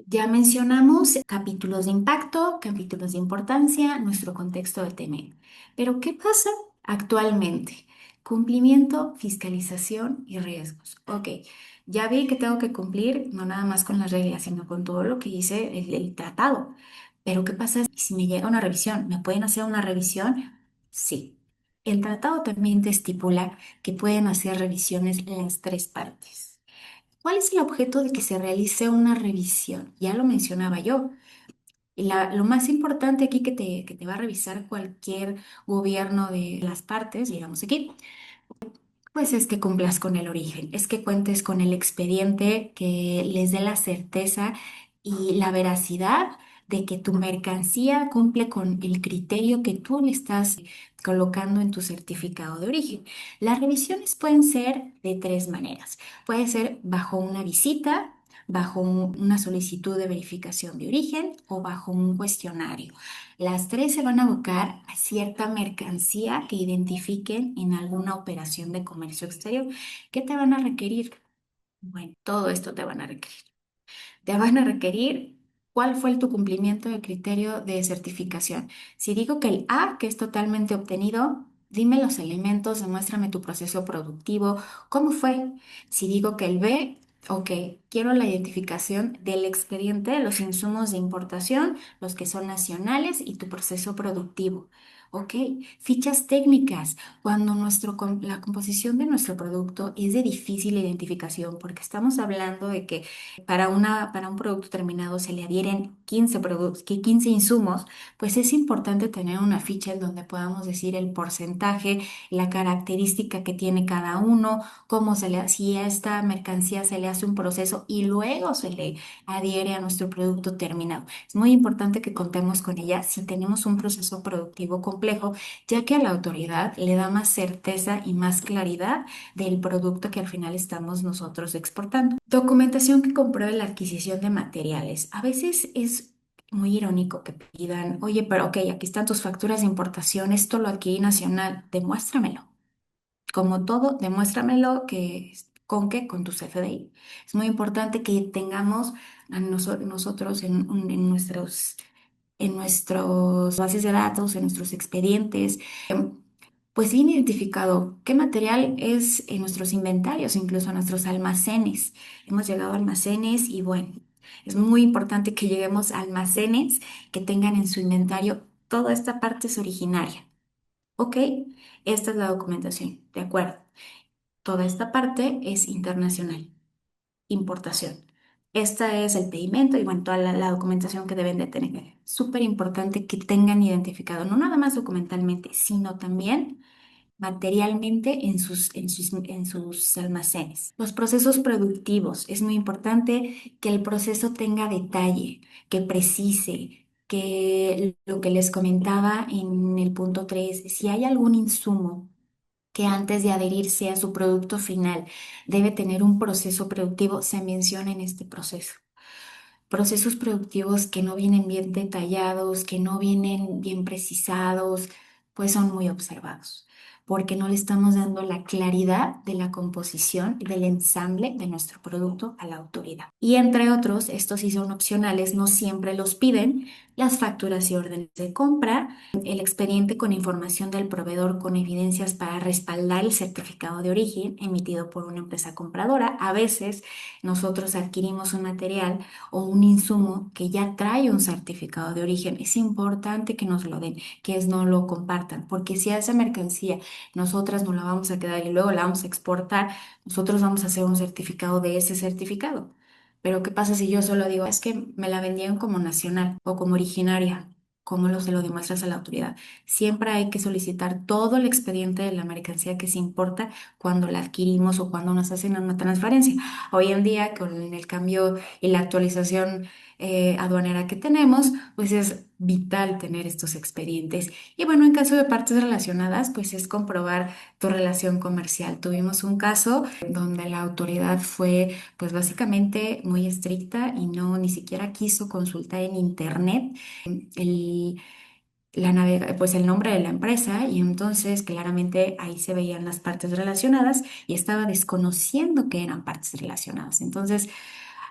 ya mencionamos capítulos de impacto, capítulos de importancia, nuestro contexto de TME. Pero ¿qué pasa actualmente? Cumplimiento, fiscalización y riesgos. Ok, ya vi que tengo que cumplir no nada más con las reglas, sino con todo lo que dice el tratado. Pero ¿qué pasa si me llega una revisión? ¿Me pueden hacer una revisión? Sí. El tratado también te estipula que pueden hacer revisiones las tres partes. ¿Cuál es el objeto de que se realice una revisión? Ya lo mencionaba yo. Y lo más importante aquí que te va a revisar cualquier gobierno de las partes, digamos aquí, pues es que cumplas con el origen, es que cuentes con el expediente que les dé la certeza y la veracidad de que tu mercancía cumple con el criterio que tú le estás colocando en tu certificado de origen. Las revisiones pueden ser de tres maneras. Puede ser bajo una visita, bajo una solicitud de verificación de origen o bajo un cuestionario. Las tres se van a abocar a cierta mercancía que identifiquen en alguna operación de comercio exterior. ¿Qué te van a requerir? Bueno, todo esto te van a requerir. Te van a requerir cuál fue tu cumplimiento del criterio de certificación. Si digo que el A, que es totalmente obtenido, dime los elementos, demuéstrame tu proceso productivo, cómo fue. Si digo que el B, ok, quiero la identificación del expediente de los insumos de importación, los que son nacionales y tu proceso productivo. Ok, fichas técnicas. Cuando la composición de nuestro producto es de difícil identificación, porque estamos hablando de que para un producto terminado se le adhieren 15 productos, 15 insumos, pues es importante tener una ficha en donde podamos decir el porcentaje, la característica que tiene cada uno, si a esta mercancía se le hace un proceso y luego se le adhiere a nuestro producto terminado. Es muy importante que contemos con ella si tenemos un proceso productivo complejo, ya que a la autoridad le da más certeza y más claridad del producto que al final estamos nosotros exportando. Documentación que compruebe la adquisición de materiales. A veces es muy irónico que pidan, oye, pero ok, aquí están tus facturas de importación, esto lo adquirí nacional, demuéstramelo. Como todo, demuéstramelo ¿con qué? Con tu CFDI. Es muy importante que tengamos nosotros en nuestros bases de datos, en nuestros expedientes, pues bien identificado qué material es en nuestros inventarios, incluso en nuestros almacenes. Hemos llegado a almacenes y bueno, es muy importante que lleguemos a almacenes que tengan en su inventario toda esta parte es originaria. Ok, esta es la documentación, de acuerdo. Toda esta parte es internacional, importación. Esta es el pedimento y bueno, toda la documentación que deben de tener. Súper importante que tengan identificado, no nada más documentalmente, sino también materialmente en sus almacenes. Los procesos productivos. Es muy importante que el proceso tenga detalle, que precise, que lo que les comentaba en el punto 3 si hay algún insumo que antes de adherirse a su producto final debe tener un proceso productivo, se menciona en este proceso. Procesos productivos que no vienen bien detallados, que no vienen bien precisados, pues son muy observados, porque no le estamos dando la claridad de la composición y del ensamble de nuestro producto a la autoridad. Y entre otros, estos sí son opcionales, no siempre los piden, las facturas y órdenes de compra, el expediente con información del proveedor con evidencias para respaldar el certificado de origen emitido por una empresa compradora. A veces nosotros adquirimos un material o un insumo que ya trae un certificado de origen. Es importante que nos lo den, no lo compartan, porque si a esa mercancía nosotras nos la vamos a quedar y luego la vamos a exportar, nosotros vamos a hacer un certificado de ese certificado. Pero ¿qué pasa si yo solo digo, es que me la vendieron como nacional o como originaria? ¿Cómo se lo demuestras a la autoridad? Siempre hay que solicitar todo el expediente de la mercancía que se importa cuando la adquirimos o cuando nos hacen una transferencia. Hoy en día, con el cambio y la actualización aduanera que tenemos, pues es vital tener estos expedientes. Y bueno, en caso de partes relacionadas, pues es comprobar tu relación comercial. Tuvimos un caso donde la autoridad fue, pues básicamente muy estricta y no ni siquiera quiso consultar en internet el pues el nombre de la empresa y entonces claramente ahí se veían las partes relacionadas y estaba desconociendo que eran partes relacionadas. Entonces,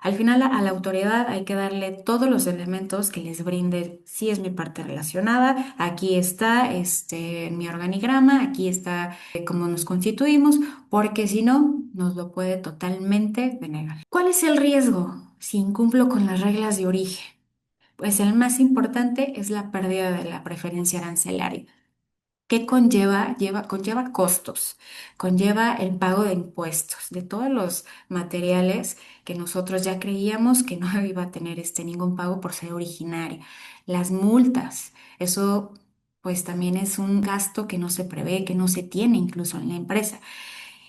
al final a la autoridad hay que darle todos los elementos que les brinde, si es mi parte relacionada, aquí está mi organigrama, aquí está cómo nos constituimos, porque si no, nos lo puede totalmente denegar. ¿Cuál es el riesgo si incumplo con las reglas de origen? Pues el más importante es la pérdida de la preferencia arancelaria. ¿Qué conlleva? Conlleva costos, conlleva el pago de impuestos, de todos los materiales que nosotros ya creíamos que no iba a tener ningún pago por ser originaria. Las multas, eso pues también es un gasto que no se prevé, que no se tiene incluso en la empresa.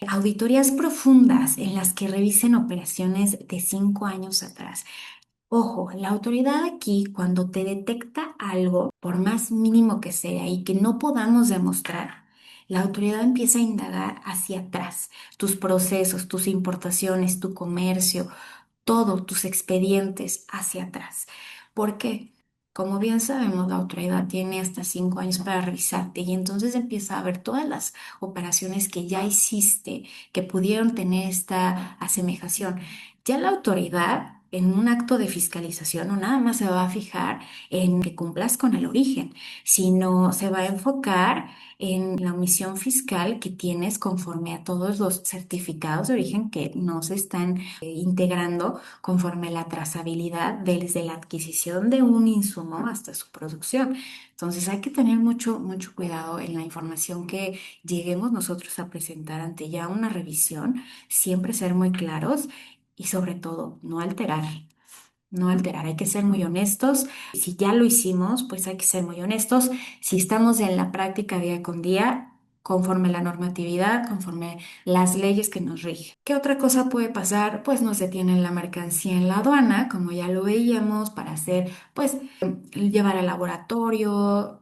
Auditorías profundas en las que revisen operaciones de 5 años atrás. Ojo, la autoridad aquí, cuando te detecta algo, por más mínimo que sea y que no podamos demostrar, la autoridad empieza a indagar hacia atrás, tus procesos, tus importaciones, tu comercio, todos tus expedientes hacia atrás. ¿Por qué? Como bien sabemos, la autoridad tiene hasta 5 años para revisarte y entonces empieza a ver todas las operaciones que ya hiciste que pudieron tener esta asemejación. Ya la autoridad, en un acto de fiscalización, no nada más se va a fijar en que cumplas con el origen, sino se va a enfocar en la omisión fiscal que tienes conforme a todos los certificados de origen que no se están integrando conforme a la trazabilidad desde la adquisición de un insumo hasta su producción. Entonces hay que tener mucho, mucho cuidado en la información que lleguemos nosotros a presentar ante ya una revisión, siempre ser muy claros y sobre todo no alterar. No alterar, hay que ser muy honestos. Si ya lo hicimos, pues hay que ser muy honestos. Si estamos en la práctica día con día, conforme la normatividad, conforme las leyes que nos rigen. ¿Qué otra cosa puede pasar? Pues nos detienen la mercancía en la aduana, como ya lo veíamos, para hacer, pues, llevar al laboratorio.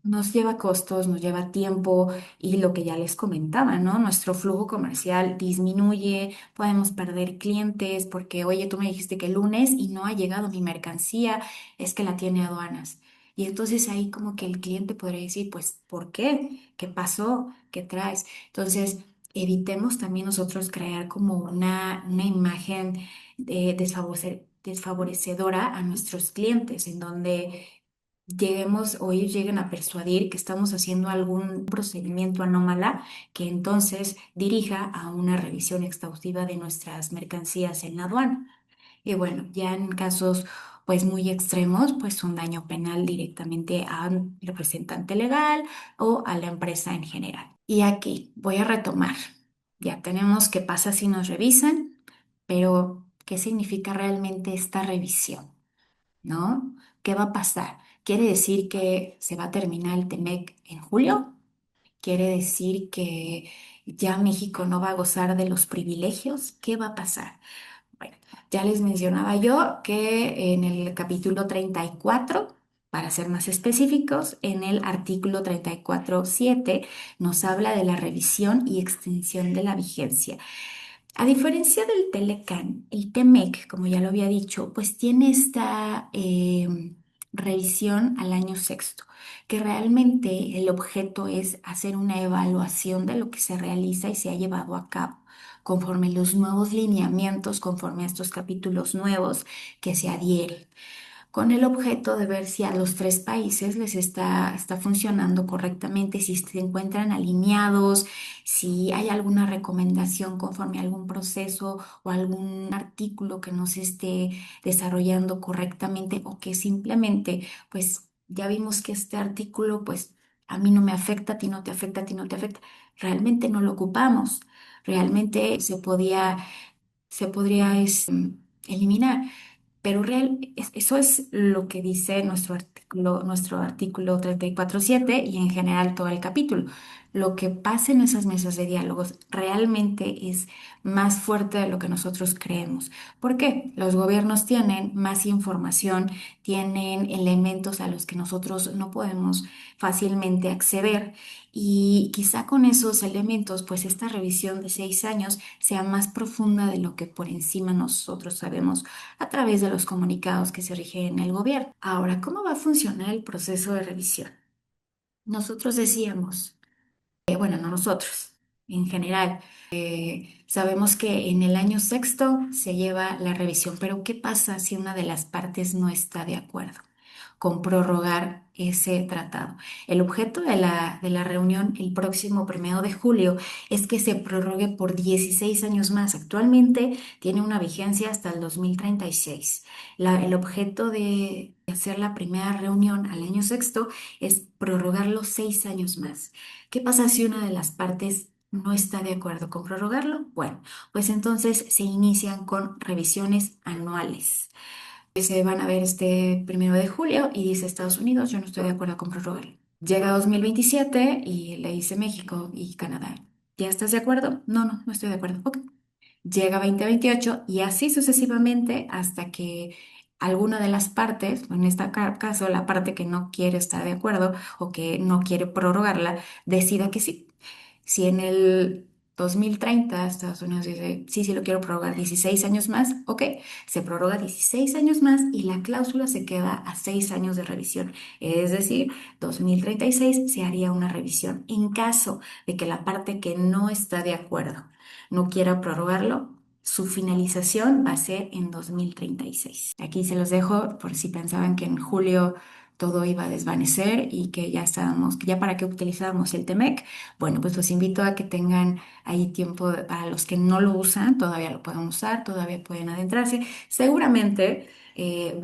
Nos lleva costos, nos lleva tiempo y lo que ya les comentaba, ¿no? Nuestro flujo comercial disminuye, podemos perder clientes porque, oye, tú me dijiste que el lunes y no ha llegado mi mercancía, es que la tiene aduanas. Y entonces ahí como que el cliente podría decir, pues, ¿por qué? ¿Qué pasó? ¿Qué traes? Entonces, evitemos también nosotros crear como una imagen desfavorecedora a nuestros clientes, en donde lleguemos o ellos lleguen a persuadir que estamos haciendo algún procedimiento anómala que entonces dirija a una revisión exhaustiva de nuestras mercancías en la aduana. Y bueno, ya en casos pues muy extremos, pues un daño penal directamente a un representante legal o a la empresa en general. Y aquí voy a retomar. Ya tenemos qué pasa si nos revisan, pero ¿qué significa realmente esta revisión? ¿No? ¿Qué va a pasar? ¿Quiere decir que se va a terminar el TEMEC en julio? ¿Quiere decir que ya México no va a gozar de los privilegios? ¿Qué va a pasar? Bueno, ya les mencionaba yo que en el capítulo 34, para ser más específicos, en el artículo 34.7 nos habla de la revisión y extensión de la vigencia. A diferencia del Telecan, el TEMEC, como ya lo había dicho, pues tiene esta revisión al año sexto, que realmente el objeto es hacer una evaluación de lo que se realiza y se ha llevado a cabo, conforme los nuevos lineamientos, conforme a estos capítulos nuevos que se adhieren con el objeto de ver si a los tres países les está funcionando correctamente, si se encuentran alineados, si hay alguna recomendación conforme a algún proceso o algún artículo que no se esté desarrollando correctamente o que simplemente, pues ya vimos que este artículo, pues a mí no me afecta, a ti no te afecta, a ti no te afecta. Realmente no lo ocupamos. Realmente se podría eliminar. Pero eso es lo que dice nuestro artículo 34.7 y en general todo el capítulo. Lo que pasa en esas mesas de diálogos realmente es más fuerte de lo que nosotros creemos. ¿Por qué? Los gobiernos tienen más información, tienen elementos a los que nosotros no podemos fácilmente acceder y quizá con esos elementos, pues esta revisión de 6 años sea más profunda de lo que por encima nosotros sabemos a través de los comunicados que se rigen en el gobierno. Ahora, ¿cómo va a funcionar el proceso de revisión? Nosotros decíamos, bueno, no nosotros, en general, sabemos que en el año sexto se lleva la revisión, pero ¿qué pasa si una de las partes no está de acuerdo con prorrogar ese tratado. El objeto de la reunión el próximo 1 de julio es que se prorrogue por 16 años más. Actualmente tiene una vigencia hasta el 2036. El objeto de hacer la primera reunión al año sexto es prorrogarlo 6 años más. ¿Qué pasa si una de las partes no está de acuerdo con prorrogarlo? Bueno, pues entonces se inician con revisiones anuales. Se van a ver este 1 de julio y dice Estados Unidos, yo no estoy de acuerdo con prorrogarlo. Llega 2027 y le dice México y Canadá, ¿ya estás de acuerdo? No, no, no estoy de acuerdo. Ok. Llega 2028 y así sucesivamente hasta que alguna de las partes, en este caso la parte que no quiere estar de acuerdo o que no quiere prorrogarla, decida que sí. Si en el 2030 Estados Unidos dice, sí, sí lo quiero prorrogar 16 años más, ok, se prorroga 16 años más y la cláusula se queda a 6 años de revisión. Es decir, 2036 se haría una revisión. En caso de que la parte que no está de acuerdo no quiera prorrogarlo, su finalización va a ser en 2036. Aquí se los dejo por si pensaban que en julio todo iba a desvanecer y que ya estábamos, que ya para qué utilizábamos el Temec. Bueno, pues los invito a que tengan ahí tiempo para los que no lo usan, todavía lo pueden usar, todavía pueden adentrarse. Seguramente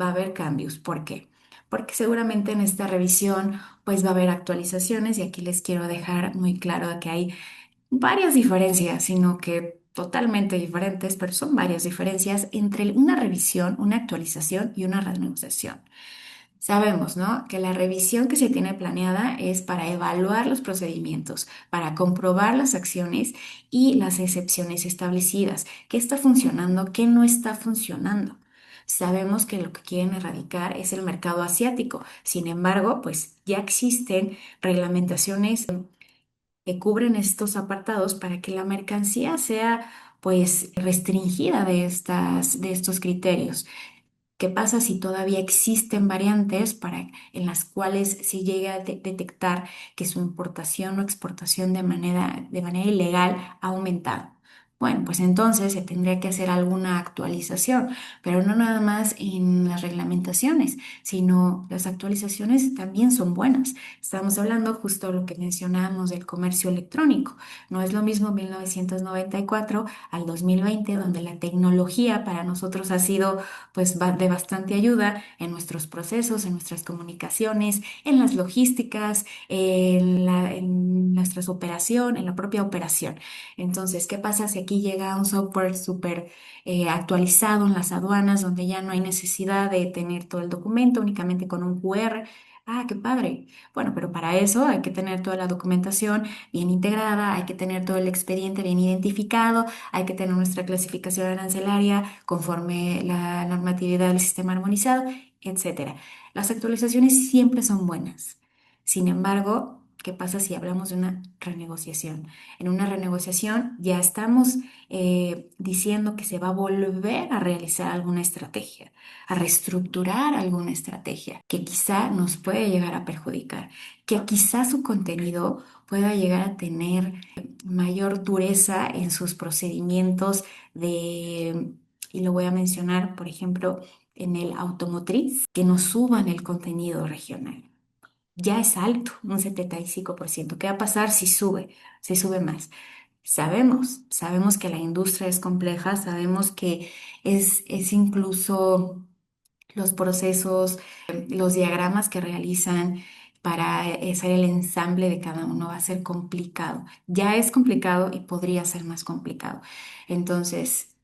va a haber cambios. ¿Por qué? Porque seguramente en esta revisión pues va a haber actualizaciones y aquí les quiero dejar muy claro que hay varias diferencias, sino que totalmente diferentes, pero son varias diferencias entre una revisión, una actualización y una renegociación. Sabemos, ¿no? Que la revisión que se tiene planeada es para evaluar los procedimientos, para comprobar las acciones y las excepciones establecidas, qué está funcionando, qué no está funcionando. Sabemos que lo que quieren erradicar es el mercado asiático. Sin embargo, pues ya existen reglamentaciones que cubren estos apartados para que la mercancía sea pues restringida de estos criterios. ¿Qué pasa si todavía existen variantes en las cuales se llega a detectar que su importación o exportación de manera ilegal ha aumentado? Bueno, pues entonces se tendría que hacer alguna actualización, pero no nada más en las reglamentaciones, sino las actualizaciones también son buenas. Estamos hablando justo de lo que mencionábamos del comercio electrónico. No es lo mismo 1994 al 2020, donde la tecnología para nosotros ha sido pues de bastante ayuda en nuestros procesos, en nuestras comunicaciones, en las logísticas, en nuestras operación, en la propia operación. Entonces, ¿qué pasa si aquí llega un software súper actualizado en las aduanas, donde ya no hay necesidad de tener todo el documento, únicamente con un QR? Ah, qué padre. Bueno, pero para eso hay que tener toda la documentación bien integrada, hay que tener todo el expediente bien identificado, hay que tener nuestra clasificación arancelaria conforme la normatividad del sistema armonizado, etcétera. Las actualizaciones siempre son buenas. Sin embargo, ¿qué pasa si hablamos de una renegociación? En una renegociación ya estamos diciendo que se va a volver a realizar alguna estrategia, a reestructurar alguna estrategia que quizá nos puede llegar a perjudicar, que quizá su contenido pueda llegar a tener mayor dureza en sus procedimientos y lo voy a mencionar, por ejemplo, en el automotriz, que nos suban el contenido regional. Ya es alto, un 75%. ¿Qué va a pasar si sube? Si sube más. Sabemos que la industria es compleja, sabemos que es incluso los procesos, los diagramas que realizan para hacer el ensamble de cada uno va a ser complicado. Ya es complicado y podría ser más complicado. Entonces,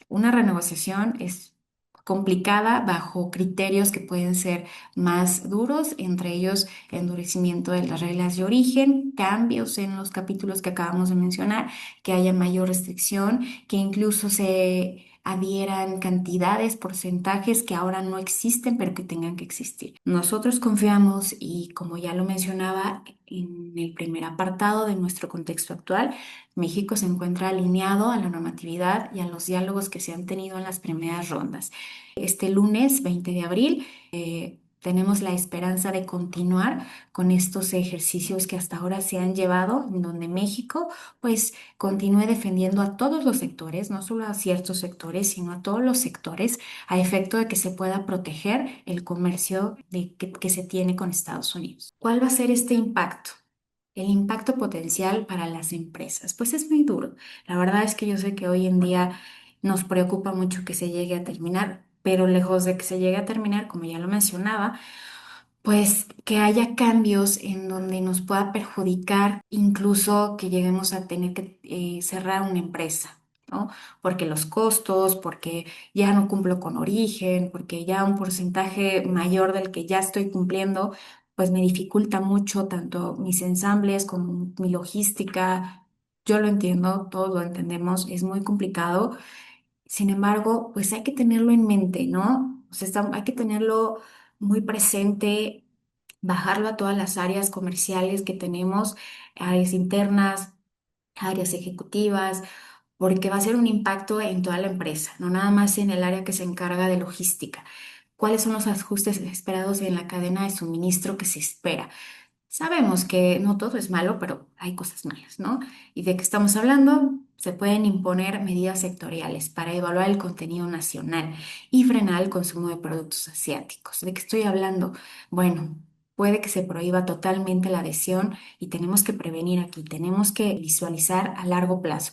una renegociación es complicada bajo criterios que pueden ser más duros, entre ellos endurecimiento de las reglas de origen, cambios en los capítulos que acabamos de mencionar, que haya mayor restricción, que incluso se adhieran cantidades, porcentajes que ahora no existen, pero que tengan que existir. Nosotros confiamos y como ya lo mencionaba en el primer apartado de nuestro contexto actual, México se encuentra alineado a la normatividad y a los diálogos que se han tenido en las primeras rondas. Este lunes 20 de abril tenemos la esperanza de continuar con estos ejercicios que hasta ahora se han llevado, en donde México pues continúe defendiendo a todos los sectores, no solo a ciertos sectores, sino a todos los sectores, a efecto de que se pueda proteger el comercio que se tiene con Estados Unidos. ¿Cuál va a ser este impacto? El impacto potencial para las empresas, pues es muy duro. La verdad es que yo sé que hoy en día nos preocupa mucho que se llegue a terminar, pero lejos de que se llegue a terminar, como ya lo mencionaba, pues que haya cambios en donde nos pueda perjudicar, incluso que lleguemos a tener que cerrar una empresa, ¿no? Porque los costos, porque ya no cumplo con origen, porque ya un porcentaje mayor del que ya estoy cumpliendo, pues me dificulta mucho tanto mis ensambles como mi logística. Yo lo entiendo, todos lo entendemos, es muy complicado. Sin embargo, pues hay que tenerlo en mente, ¿no? O sea, hay que tenerlo muy presente, bajarlo a todas las áreas comerciales que tenemos, áreas internas, áreas ejecutivas, porque va a ser un impacto en toda la empresa, no nada más en el área que se encarga de logística. ¿Cuáles son los ajustes esperados en la cadena de suministro que se espera? Sabemos que no todo es malo, pero hay cosas malas, ¿no? ¿Y de qué estamos hablando? Se pueden imponer medidas sectoriales para evaluar el contenido nacional y frenar el consumo de productos asiáticos. ¿De qué estoy hablando? Bueno, puede que se prohíba totalmente la adhesión y tenemos que prevenir aquí, tenemos que visualizar a largo plazo.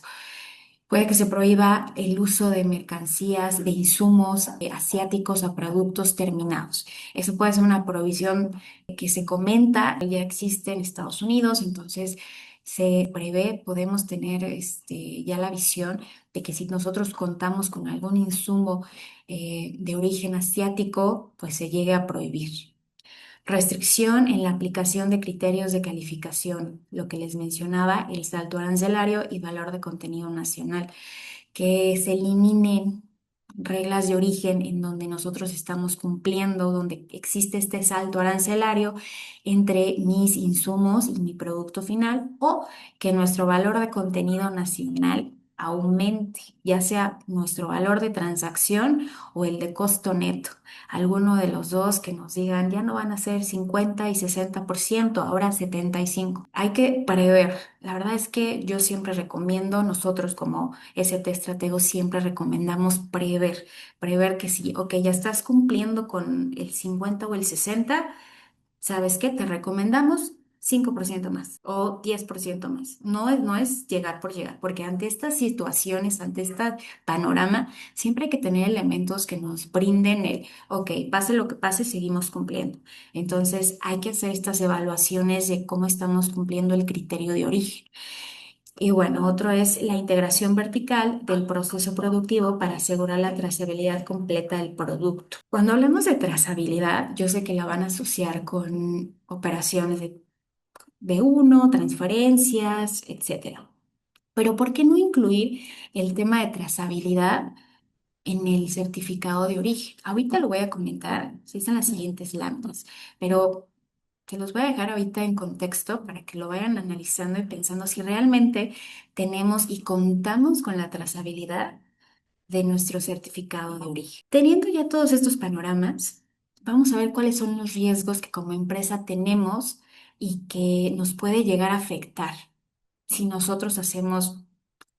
Puede que se prohíba el uso de mercancías, de insumos asiáticos a productos terminados. Eso puede ser una prohibición que se comenta, ya existe en Estados Unidos, entonces se prevé, podemos tener ya la visión de que si nosotros contamos con algún insumo de origen asiático, pues se llegue a prohibir. Restricción en la aplicación de criterios de calificación, lo que les mencionaba, el salto arancelario y valor de contenido nacional, que se eliminen reglas de origen en donde nosotros estamos cumpliendo, donde existe este salto arancelario entre mis insumos y mi producto final, o que nuestro valor de contenido nacional aumente, ya sea nuestro valor de transacción o el de costo neto. Alguno de los dos que nos digan, ya no van a ser 50 y 60%, ahora 75%. Hay que prever. La verdad es que yo siempre recomiendo, nosotros como ST Estratego siempre recomendamos prever que si, ok, ya estás cumpliendo con el 50 o el 60, ¿sabes qué? Te recomendamos 5% más o 10% más. No es llegar por llegar, porque ante estas situaciones, ante este panorama, siempre hay que tener elementos que nos brinden ok, pase lo que pase, seguimos cumpliendo. Entonces hay que hacer estas evaluaciones de cómo estamos cumpliendo el criterio de origen. Y bueno, otro es la integración vertical del proceso productivo para asegurar la trazabilidad completa del producto. Cuando hablamos de trazabilidad, yo sé que la van a asociar con operaciones de B1, transferencias, etcétera. Pero ¿por qué no incluir el tema de trazabilidad en el certificado de origen? Ahorita lo voy a comentar, si están las siguientes láminas, pero te los voy a dejar ahorita en contexto para que lo vayan analizando y pensando si realmente tenemos y contamos con la trazabilidad de nuestro certificado de origen. Teniendo ya todos estos panoramas, vamos a ver cuáles son los riesgos que como empresa tenemos y que nos puede llegar a afectar si nosotros hacemos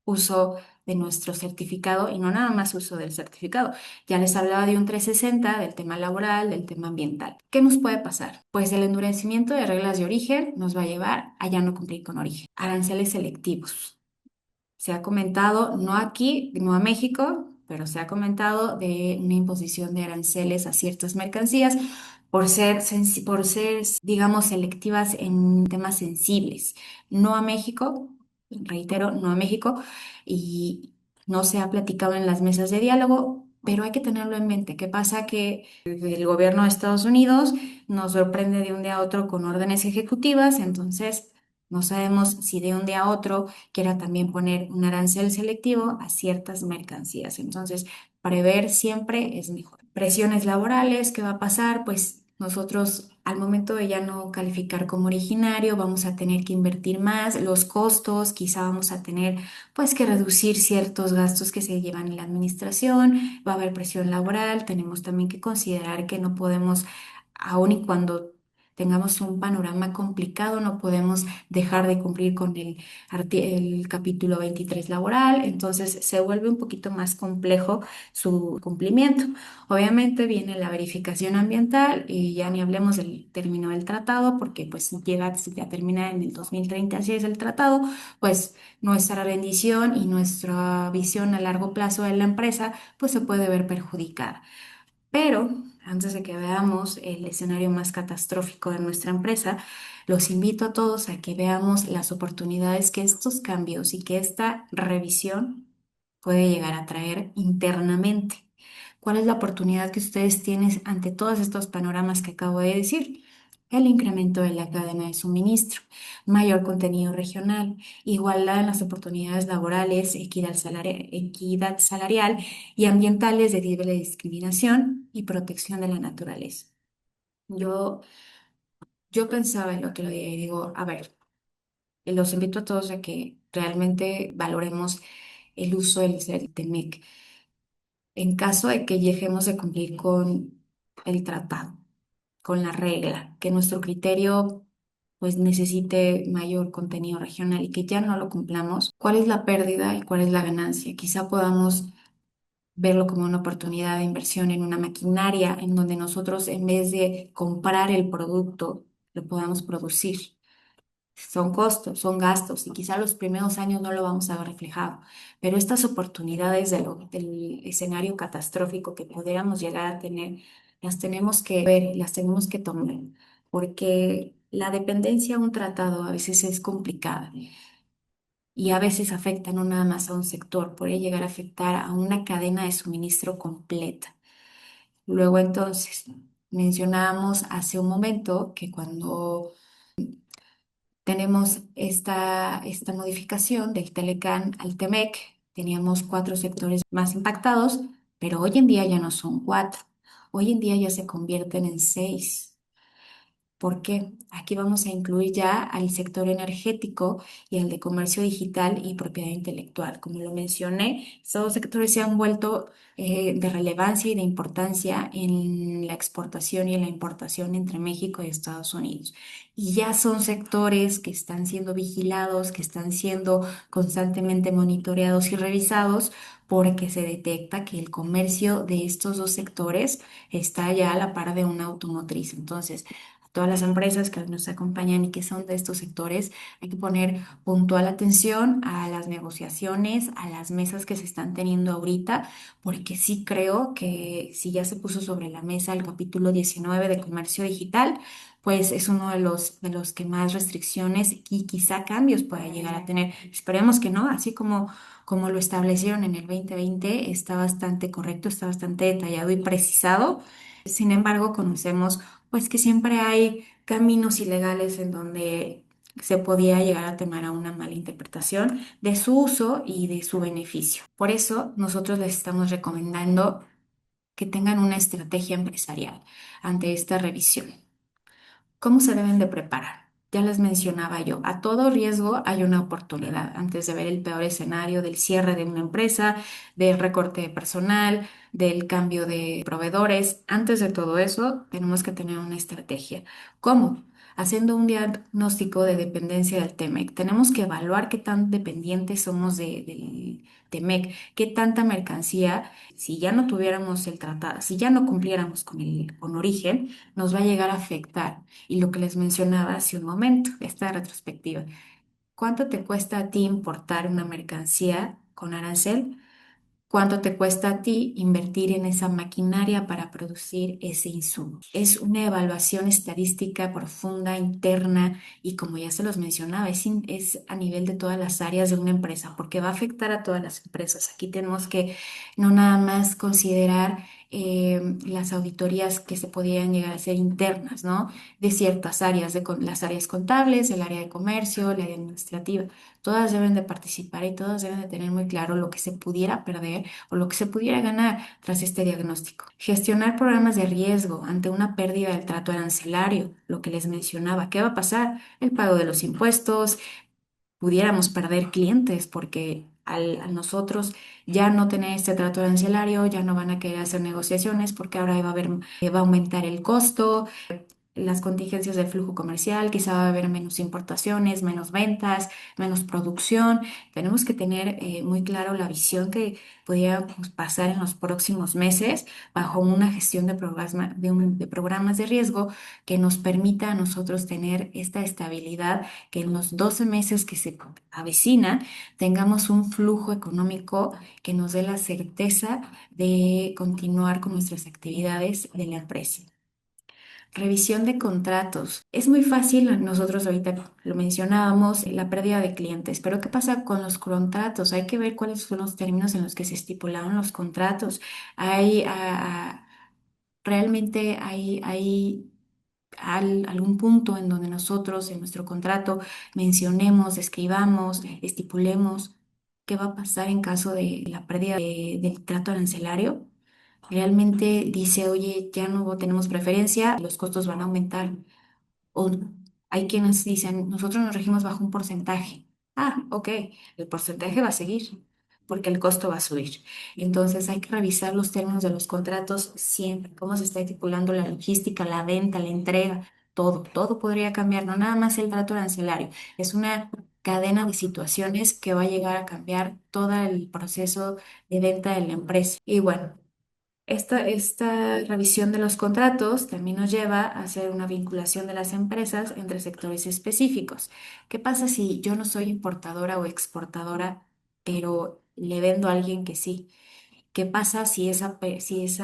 uso de nuestro certificado y no nada más uso del certificado. Ya les hablaba de un 360, del tema laboral, del tema ambiental. ¿Qué nos puede pasar? Pues el endurecimiento de reglas de origen nos va a llevar a ya no cumplir con origen. Aranceles selectivos. Se ha comentado, no aquí, no a México, pero se ha comentado de una imposición de aranceles a ciertas mercancías por ser, digamos, selectivas en temas sensibles. No a México, reitero, no a México, y no se ha platicado en las mesas de diálogo, pero hay que tenerlo en mente. ¿Qué pasa? Que el gobierno de Estados Unidos nos sorprende de un día a otro con órdenes ejecutivas, entonces no sabemos si de un día a otro quiera también poner un arancel selectivo a ciertas mercancías. Entonces, prever siempre es mejor. Presiones laborales, ¿qué va a pasar? Pues nosotros al momento de ya no calificar como originario, vamos a tener que invertir más, los costos, quizá vamos a tener pues que reducir ciertos gastos que se llevan en la administración, va a haber presión laboral, tenemos también que considerar que no podemos aun y cuando tengamos un panorama complicado, no podemos dejar de cumplir con el capítulo 23 laboral, entonces se vuelve un poquito más complejo su cumplimiento. Obviamente viene la verificación ambiental y ya ni hablemos del término del tratado, porque pues llega, ya termina en el 2030, así es el tratado, pues nuestra rendición y nuestra visión a largo plazo de la empresa pues se puede ver perjudicada. Pero antes de que veamos el escenario más catastrófico de nuestra empresa, los invito a todos a que veamos las oportunidades que estos cambios y que esta revisión puede llegar a traer internamente. ¿Cuál es la oportunidad que ustedes tienen ante todos estos panoramas que acabo de decir? El incremento de la cadena de suministro, mayor contenido regional, igualdad en las oportunidades laborales, equidad salarial y ambientales de libre discriminación y protección de la naturaleza. Yo, yo pensaba el otro día y digo, a ver, los invito a todos a que realmente valoremos el uso del TEMEC en caso de que dejemos de cumplir con el tratado, con la regla, que nuestro criterio pues necesite mayor contenido regional y que ya no lo cumplamos, ¿cuál es la pérdida y cuál es la ganancia? Quizá podamos verlo como una oportunidad de inversión en una maquinaria en donde nosotros en vez de comprar el producto, lo podamos producir. Son costos, son gastos y quizá los primeros años no lo vamos a ver reflejado, pero estas oportunidades del escenario catastrófico que pudiéramos llegar a tener, las tenemos que ver, las tenemos que tomar, porque la dependencia a un tratado a veces es complicada y a veces afecta no nada más a un sector, puede llegar a afectar a una cadena de suministro completa. Luego entonces, mencionábamos hace un momento que cuando tenemos esta modificación del Telecán al Temec, teníamos cuatro sectores más impactados, pero hoy en día ya no son cuatro, hoy en día ya se convierten en seis. ¿Por qué? Aquí vamos a incluir ya al sector energético y al de comercio digital y propiedad intelectual. Como lo mencioné, estos dos sectores se han vuelto de relevancia y de importancia en la exportación y en la importación entre México y Estados Unidos. Y ya son sectores que están siendo vigilados, que están siendo constantemente monitoreados y revisados porque se detecta que el comercio de estos dos sectores está ya a la par de una automotriz. Entonces, todas las empresas que nos acompañan y que son de estos sectores, hay que poner puntual atención a las negociaciones, a las mesas que se están teniendo ahorita, porque sí creo que si ya se puso sobre la mesa el capítulo 19 de comercio digital, pues es uno de los que más restricciones y quizá cambios pueda llegar a tener. Esperemos que no, así como lo establecieron en el 2020, está bastante correcto, está bastante detallado y precisado. Sin embargo, conocemos pues que siempre hay caminos ilegales en donde se podía llegar a temer a una mala interpretación de su uso y de su beneficio. Por eso, nosotros les estamos recomendando que tengan una estrategia empresarial ante esta revisión. ¿Cómo se deben de preparar? Ya les mencionaba yo, a todo riesgo hay una oportunidad antes de ver el peor escenario del cierre de una empresa, del recorte de personal, del cambio de proveedores. Antes de todo eso, tenemos que tener una estrategia. ¿Cómo? Haciendo un diagnóstico de dependencia del TEMEC. Tenemos que evaluar qué tan dependientes somos del TEMEC, qué tanta mercancía, si ya no tuviéramos el tratado, si ya no cumpliéramos con origen, nos va a llegar a afectar. Y lo que les mencionaba hace un momento, esta retrospectiva. ¿Cuánto te cuesta a ti importar una mercancía con arancel? ¿Cuánto te cuesta a ti invertir en esa maquinaria para producir ese insumo? Es una evaluación estadística profunda, interna y como ya se los mencionaba, es a nivel de todas las áreas de una empresa porque va a afectar a todas las empresas. Aquí tenemos que no nada más considerar las auditorías que se podían llegar a ser internas, ¿no? De ciertas áreas, las áreas contables, el área de comercio, el área administrativa. Todas deben de participar y todas deben de tener muy claro lo que se pudiera perder o lo que se pudiera ganar tras este diagnóstico. Gestionar programas de riesgo ante una pérdida del trato arancelario, lo que les mencionaba. ¿Qué va a pasar? El pago de los impuestos, pudiéramos perder clientes porque a nosotros ya no tener este trato arancelario, ya no van a querer hacer negociaciones porque ahora va a aumentar el costo, las contingencias del flujo comercial, quizá va a haber menos importaciones, menos ventas, menos producción. Tenemos que tener muy claro la visión que pudiera pues, pasar en los próximos meses bajo una gestión de programas de riesgo que nos permita a nosotros tener esta estabilidad, que en los 12 meses que se avecinan tengamos un flujo económico que nos dé la certeza de continuar con nuestras actividades de la empresa. Revisión de contratos. Es muy fácil, nosotros ahorita lo mencionábamos, la pérdida de clientes, pero ¿qué pasa con los contratos? Hay que ver cuáles son los términos en los que se estipularon los contratos. Hay, realmente hay algún punto en donde nosotros en nuestro contrato mencionemos, escribamos, estipulemos qué va a pasar en caso de la pérdida del trato arancelario. Realmente dice, oye, ya no tenemos preferencia, los costos van a aumentar. O hay quienes dicen, nosotros nos regimos bajo un porcentaje. Ah, ok, el porcentaje va a seguir porque el costo va a subir. Entonces hay que revisar los términos de los contratos siempre, cómo se está estipulando la logística, la venta, la entrega, todo podría cambiar, no nada más el trato arancelario. Es una cadena de situaciones que va a llegar a cambiar todo el proceso de venta de la empresa. Y bueno. Esta revisión de los contratos también nos lleva a hacer una vinculación de las empresas entre sectores específicos. ¿Qué pasa si yo no soy importadora o exportadora, pero le vendo a alguien que sí? ¿Qué pasa si esa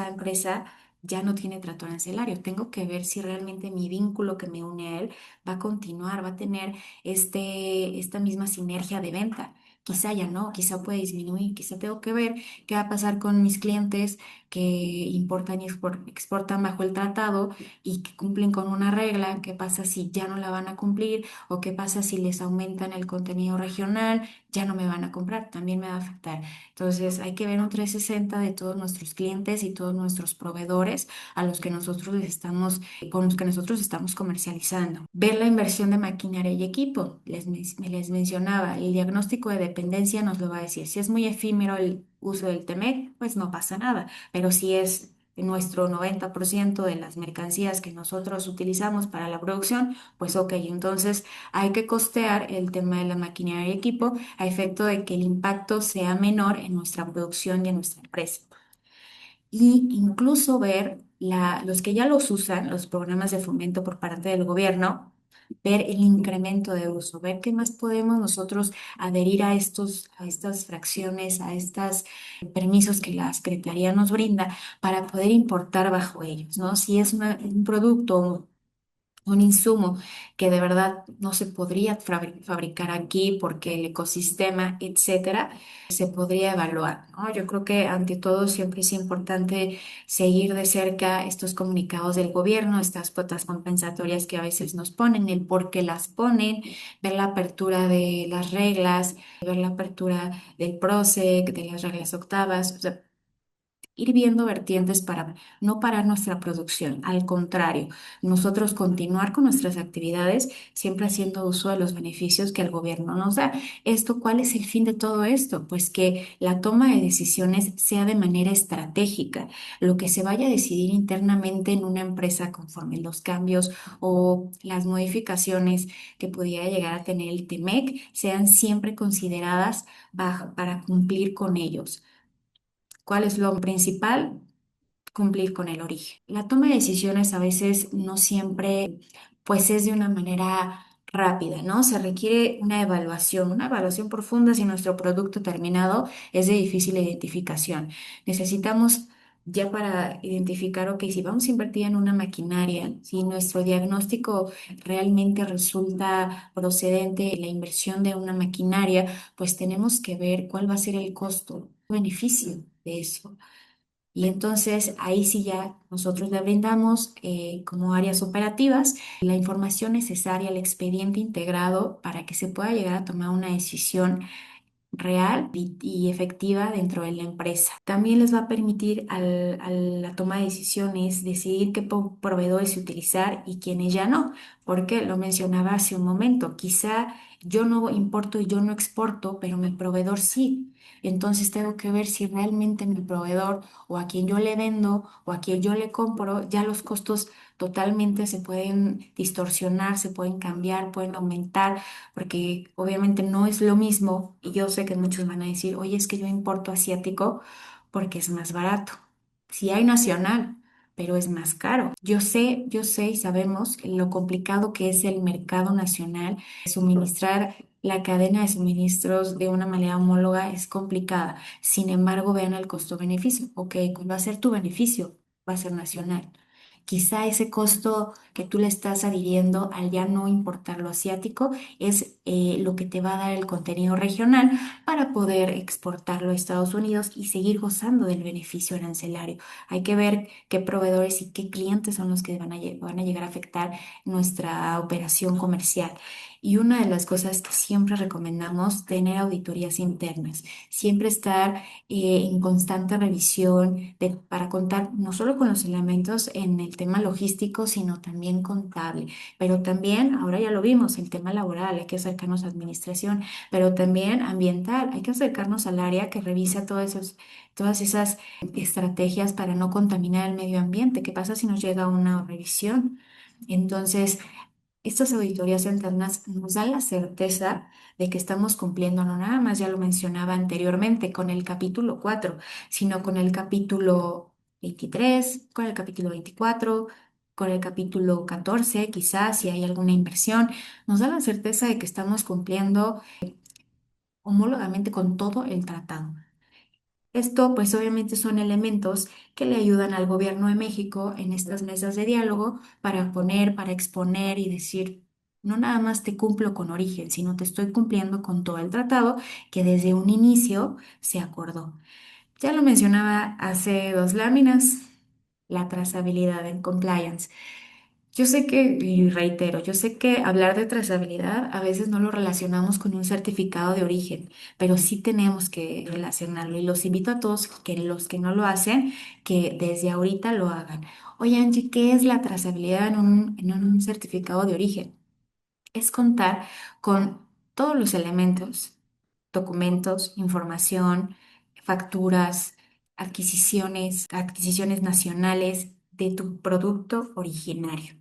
empresa ya no tiene trato arancelario? Tengo que ver si realmente mi vínculo que me une a él va a continuar, va a tener esta misma sinergia de venta. Quizá ya no, quizá puede disminuir, quizá tengo que ver qué va a pasar con mis clientes que importan y exportan bajo el tratado y que cumplen con una regla. ¿Qué pasa si ya no la van a cumplir? ¿O qué pasa si les aumentan el contenido regional? Ya no me van a comprar, también me va a afectar. Entonces hay que ver un 360 de todos nuestros clientes y todos nuestros proveedores a los que nosotros con los que nosotros estamos comercializando. Ver la inversión de maquinaria y equipo. Les mencionaba, el diagnóstico de dependencia nos lo va a decir. Si es muy efímero el uso del TEMEC, pues no pasa nada, pero si es nuestro 90% de las mercancías que nosotros utilizamos para la producción, pues ok, entonces hay que costear el tema de la maquinaria y equipo a efecto de que el impacto sea menor en nuestra producción y en nuestra empresa. Y incluso ver los que ya los usan, los programas de fomento por parte del gobierno, ver el incremento de uso, ver qué más podemos nosotros adherir a estas fracciones, a estos permisos que la Secretaría nos brinda para poder importar bajo ellos, ¿no? Si es un producto, un insumo que de verdad no se podría fabricar aquí porque el ecosistema, etcétera, se podría evaluar, ¿no? Yo creo que ante todo siempre es importante seguir de cerca estos comunicados del gobierno, estas cuotas compensatorias que a veces nos ponen, el por qué las ponen, ver la apertura de las reglas, ver la apertura del PROCEC, de las reglas octavas, o sea, ir viendo vertientes para no parar nuestra producción. Al contrario, nosotros continuar con nuestras actividades, siempre haciendo uso de los beneficios que el gobierno nos da. ¿Cuál es el fin de todo esto? Pues que la toma de decisiones sea de manera estratégica. Lo que se vaya a decidir internamente en una empresa conforme los cambios o las modificaciones que pudiera llegar a tener el TEMEC sean siempre consideradas para cumplir con ellos. ¿Cuál es lo principal? Cumplir con el origen. La toma de decisiones a veces no siempre, pues es de una manera rápida, ¿no? Se requiere una evaluación profunda si nuestro producto terminado es de difícil identificación. Necesitamos ya para identificar, ok, si vamos a invertir en una maquinaria, si nuestro diagnóstico realmente resulta procedente, la inversión de una maquinaria, pues tenemos que ver cuál va a ser el costo, beneficio de eso. Y entonces ahí sí ya nosotros le brindamos como áreas operativas la información necesaria, el expediente integrado para que se pueda llegar a tomar una decisión real y efectiva dentro de la empresa. También les va a permitir a la toma de decisiones decidir qué proveedores utilizar y quiénes ya no. Porque lo mencionaba hace un momento, quizá yo no importo y yo no exporto, pero mi proveedor sí. Entonces tengo que ver si realmente mi proveedor o a quien yo le vendo o a quien yo le compro, ya los costos totalmente se pueden distorsionar, se pueden cambiar, pueden aumentar, porque obviamente no es lo mismo. Y yo sé que muchos van a decir, oye, es que yo importo asiático porque es más barato. Sí hay nacional, pero es más caro. Yo sé y sabemos lo complicado que es el mercado nacional. Suministrar la cadena de suministros de una manera homóloga es complicada. Sin embargo, vean el costo-beneficio. Ok, ¿cuál va a ser tu beneficio? Va a ser nacional. Quizá ese costo que tú le estás adhiriendo al ya no importar lo asiático es lo que te va a dar el contenido regional para poder exportarlo a Estados Unidos y seguir gozando del beneficio arancelario. Hay que ver qué proveedores y qué clientes son los que van a llegar a afectar nuestra operación comercial. Y una de las cosas que siempre recomendamos, tener auditorías internas, siempre estar en constante revisión para contar no solo con los elementos en el tema logístico, sino también contable. Pero también, ahora ya lo vimos, el tema laboral, hay que acercarnos a administración, pero también ambiental, hay que acercarnos al área que revisa todas esas estrategias para no contaminar el medio ambiente. ¿Qué pasa si nos llega una revisión? Entonces, estas auditorías internas nos dan la certeza de que estamos cumpliendo, no nada más, ya lo mencionaba anteriormente, con el capítulo 4, sino con el capítulo 23, con el capítulo 24, con el capítulo 14, quizás si hay alguna inversión. Nos da la certeza de que estamos cumpliendo homólogamente con todo el tratado. Esto, pues obviamente son elementos que le ayudan al gobierno de México en estas mesas de diálogo para poner, para exponer y decir, no nada más te cumplo con origen, sino te estoy cumpliendo con todo el tratado que desde un inicio se acordó. Ya lo mencionaba hace dos láminas, la trazabilidad en compliance. Yo sé que, y reitero, yo sé que hablar de trazabilidad a veces no lo relacionamos con un certificado de origen, pero sí tenemos que relacionarlo y los invito a todos que los que no lo hacen, que desde ahorita lo hagan. Oye, Angie, ¿qué es la trazabilidad en un certificado de origen? Es contar con todos los elementos, documentos, información, facturas, adquisiciones nacionales de tu producto originario.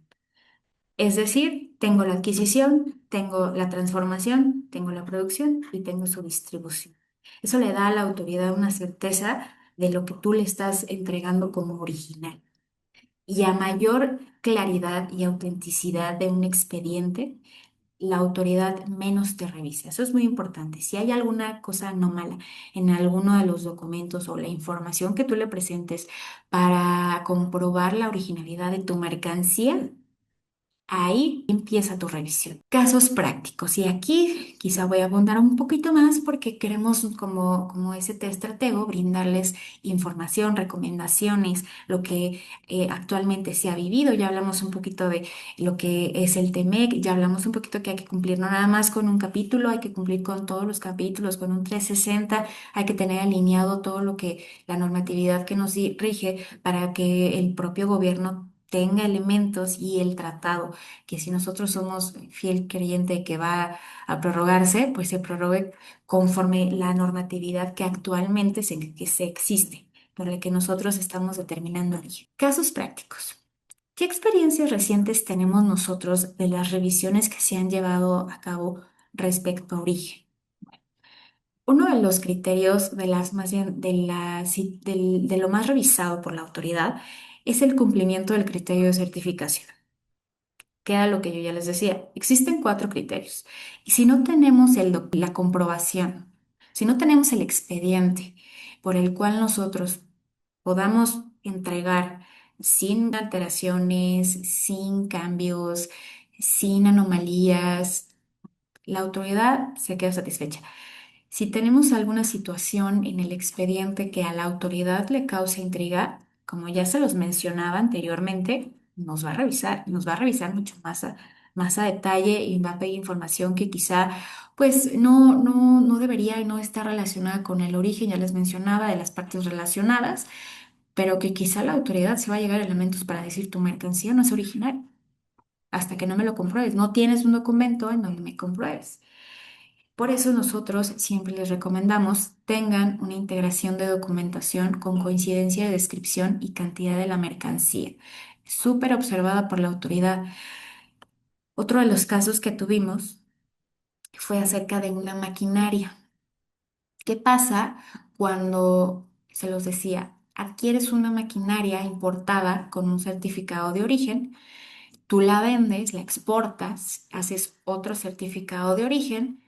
Es decir, tengo la adquisición, tengo la transformación, tengo la producción y tengo su distribución. Eso le da a la autoridad una certeza de lo que tú le estás entregando como original. Y a mayor claridad y autenticidad de un expediente, la autoridad menos te revisa. Eso es muy importante. Si hay alguna cosa anómala en alguno de los documentos o la información que tú le presentes para comprobar la originalidad de tu mercancía, ahí empieza tu revisión. Casos prácticos. Y aquí quizá voy a abundar un poquito más porque queremos como ST Estratego brindarles información, recomendaciones, lo que actualmente se ha vivido. Ya hablamos un poquito de lo que es el TEMEC, ya hablamos un poquito que hay que cumplir no nada más con un capítulo, hay que cumplir con todos los capítulos, con un 360, hay que tener alineado todo lo que la normatividad que nos rige para que el propio gobierno tenga elementos y el tratado que si nosotros somos fiel creyente de que va a prorrogarse, pues se prorrogue conforme la normatividad que actualmente que se existe, por la que nosotros estamos determinando origen. Casos prácticos. ¿Qué experiencias recientes tenemos nosotros de las revisiones que se han llevado a cabo respecto a origen? Uno de los criterios de las más bien de lo más revisado por la autoridad es el cumplimiento del criterio de certificación, que era lo que yo ya les decía. Existen cuatro criterios. Y si no tenemos la comprobación, si no tenemos el expediente por el cual nosotros podamos entregar sin alteraciones, sin cambios, sin anomalías, la autoridad se queda satisfecha. Si tenemos alguna situación en el expediente que a la autoridad le cause intriga, como ya se los mencionaba anteriormente, nos va a revisar mucho más a detalle y va a pedir información que quizá pues no debería y no está relacionada con el origen, ya les mencionaba, de las partes relacionadas, pero que quizá la autoridad se va a llegar a elementos para decir tu mercancía no es original. hasta que no me lo compruebes. No tienes un documento en donde me compruebes. Por eso nosotros siempre les recomendamos tengan una integración de documentación con coincidencia de descripción y cantidad de la mercancía, súper observada por la autoridad. Otro de los casos que tuvimos fue acerca de una maquinaria. ¿Qué pasa cuando, se los decía, adquieres una maquinaria importada con un certificado de origen? Tú la vendes, la exportas, haces otro certificado de origen,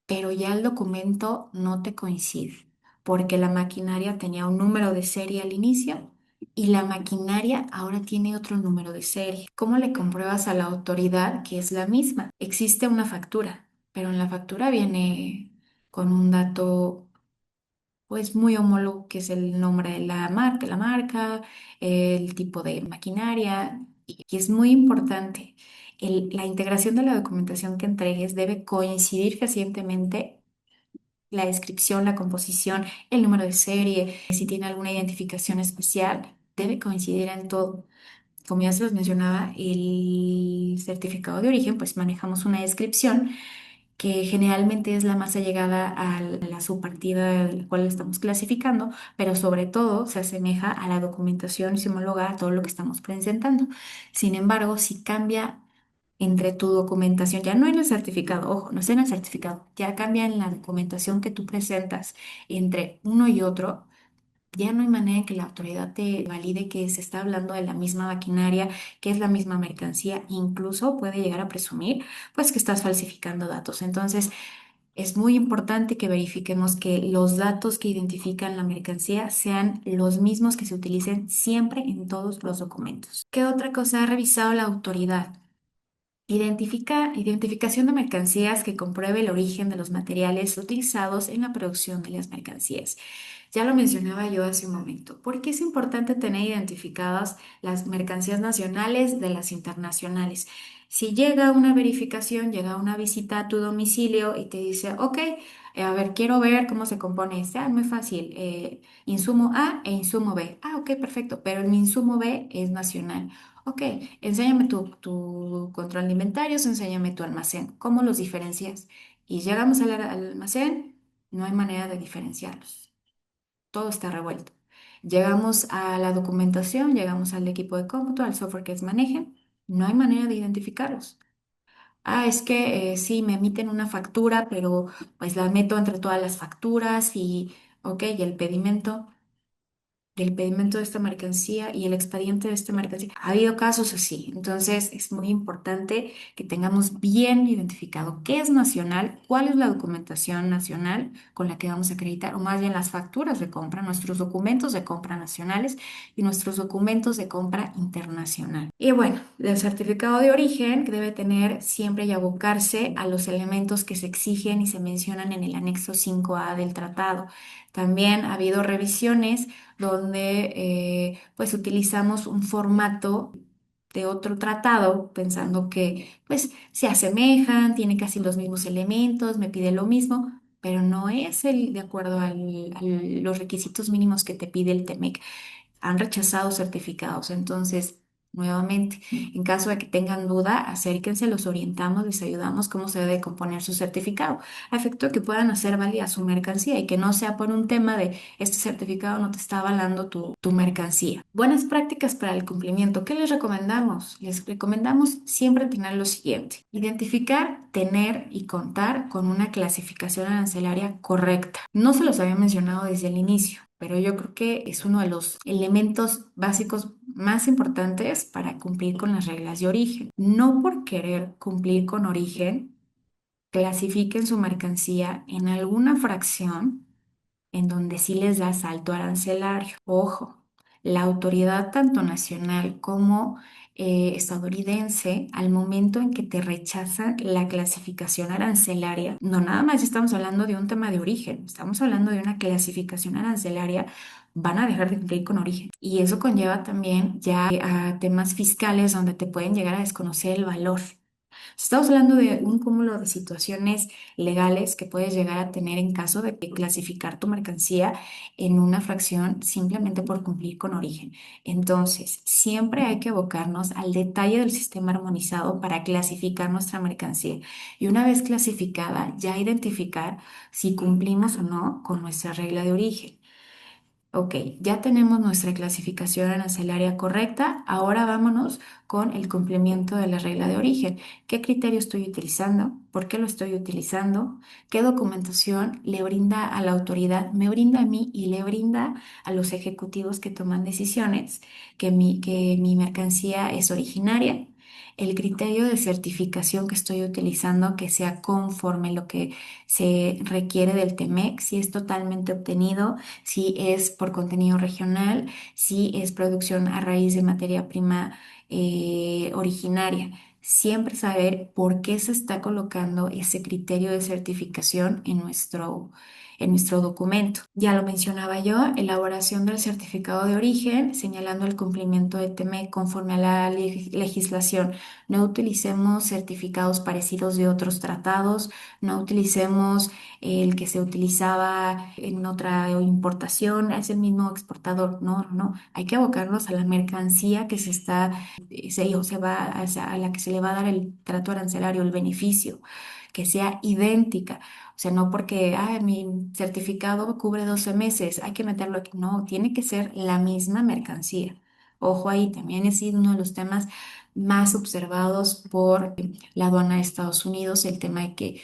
pero ya el documento no te coincide, porque la maquinaria tenía un número de serie al inicio y la maquinaria ahora tiene otro número de serie. ¿Cómo le compruebas a la autoridad que es la misma? Existe una factura, pero en la factura viene con un dato pues muy homólogo, que es el nombre de la marca, el tipo de maquinaria, y es muy importante. La integración de la documentación que entregues debe coincidir fehacientemente la descripción, la composición, el número de serie, si tiene alguna identificación especial, debe coincidir en todo. Como ya se los mencionaba, el certificado de origen, pues manejamos una descripción que generalmente es la más allegada a la subpartida de la cual estamos clasificando, pero sobre todo se asemeja a la documentación y se homologa a todo lo que estamos presentando. Sin embargo, si cambia entre tu documentación, ya no en el certificado, ojo, no es en el certificado, ya cambia en la documentación que tú presentas entre uno y otro. Ya no hay manera en que la autoridad te valide que se está hablando de la misma maquinaria, que es la misma mercancía, incluso puede llegar a presumir pues que estás falsificando datos. Entonces, es muy importante que verifiquemos que los datos que identifican la mercancía sean los mismos que se utilicen siempre en todos los documentos. ¿Qué otra cosa ha revisado la autoridad? Identificación de mercancías que compruebe el origen de los materiales utilizados en la producción de las mercancías. Ya lo mencionaba yo hace un momento. ¿Por qué es importante tener identificadas las mercancías nacionales de las internacionales? Si llega una verificación, llega una visita a tu domicilio y te dice, ok, a ver, quiero ver cómo se compone este. Ah, muy fácil. Insumo A e insumo B. Ah, ok, perfecto. Pero mi insumo B es nacional. Ok, enséñame tu control de inventarios, enséñame tu almacén. ¿Cómo los diferencias? Y llegamos al almacén, no hay manera de diferenciarlos. Todo está revuelto. Llegamos a la documentación, llegamos al equipo de cómputo, al software que es manejen, no hay manera de identificarlos. Ah, es que sí, me emiten una factura, pero pues la meto entre todas las facturas y, ok, y el pedimento del pedimento de esta mercancía y el expediente de esta mercancía. Ha habido casos así, entonces es muy importante que tengamos bien identificado qué es nacional, cuál es la documentación nacional con la que vamos a acreditar, o más bien las facturas de compra, nuestros documentos de compra nacionales y nuestros documentos de compra internacional. Y bueno, el certificado de origen que debe tener siempre y abocarse a los elementos que se exigen y se mencionan en el anexo 5A del tratado. También ha habido revisiones donde pues utilizamos un formato de otro tratado, pensando que pues se asemejan, tiene casi los mismos elementos, me pide lo mismo, pero no es el de acuerdo a los requisitos mínimos que te pide el TEMEC. Han rechazado certificados. Entonces, nuevamente, en caso de que tengan duda, acérquense, los orientamos, les ayudamos cómo se debe componer su certificado, a efecto de que puedan hacer válida su mercancía y que no sea por un tema de este certificado no te está avalando tu mercancía. Buenas prácticas para el cumplimiento. ¿Qué les recomendamos? Les recomendamos siempre tener lo siguiente: identificar, tener y contar con una clasificación arancelaria correcta. No se los había mencionado desde el inicio, pero yo creo que es uno de los elementos básicos más importantes para cumplir con las reglas de origen. No por querer cumplir con origen, clasifiquen su mercancía en alguna fracción en donde sí les da salto arancelario. Ojo, la autoridad tanto nacional como estadounidense, al momento en que te rechazan la clasificación arancelaria, no nada más estamos hablando de un tema de origen, estamos hablando de una clasificación arancelaria, van a dejar de cumplir con origen. Y eso conlleva también ya a temas fiscales donde te pueden llegar a desconocer el valor. Estamos hablando de un cúmulo de situaciones legales que puedes llegar a tener en caso de que clasificar tu mercancía en una fracción simplemente por cumplir con origen. Entonces, siempre hay que abocarnos al detalle del sistema armonizado para clasificar nuestra mercancía. Y una vez clasificada, ya identificar si cumplimos o no con nuestra regla de origen. Ok, ya tenemos nuestra clasificación arancelaria correcta. Ahora vámonos con el cumplimiento de la regla de origen. ¿Qué criterio estoy utilizando? ¿Por qué lo estoy utilizando? ¿Qué documentación le brinda a la autoridad? Me brinda a mí y le brinda a los ejecutivos que toman decisiones que mi mercancía es originaria. El criterio de certificación que estoy utilizando que sea conforme a lo que se requiere del TEMEC, si es totalmente obtenido, si es por contenido regional, si es producción a raíz de materia prima originaria. Siempre saber por qué se está colocando ese criterio de certificación en nuestro documento. Ya lo mencionaba yo, elaboración del certificado de origen, señalando el cumplimiento de TME conforme a la legislación. No utilicemos certificados parecidos de otros tratados, no utilicemos el que se utilizaba en otra importación, es el mismo exportador. No, no, hay que abocarnos a la mercancía que se va a la que se le va a dar el trato arancelario, el beneficio, que sea idéntica. O sea, no porque, mi certificado cubre 12 meses, hay que meterlo aquí. No, tiene que ser la misma mercancía. Ojo ahí, también es uno de los temas más observados por la aduana de Estados Unidos, el tema de que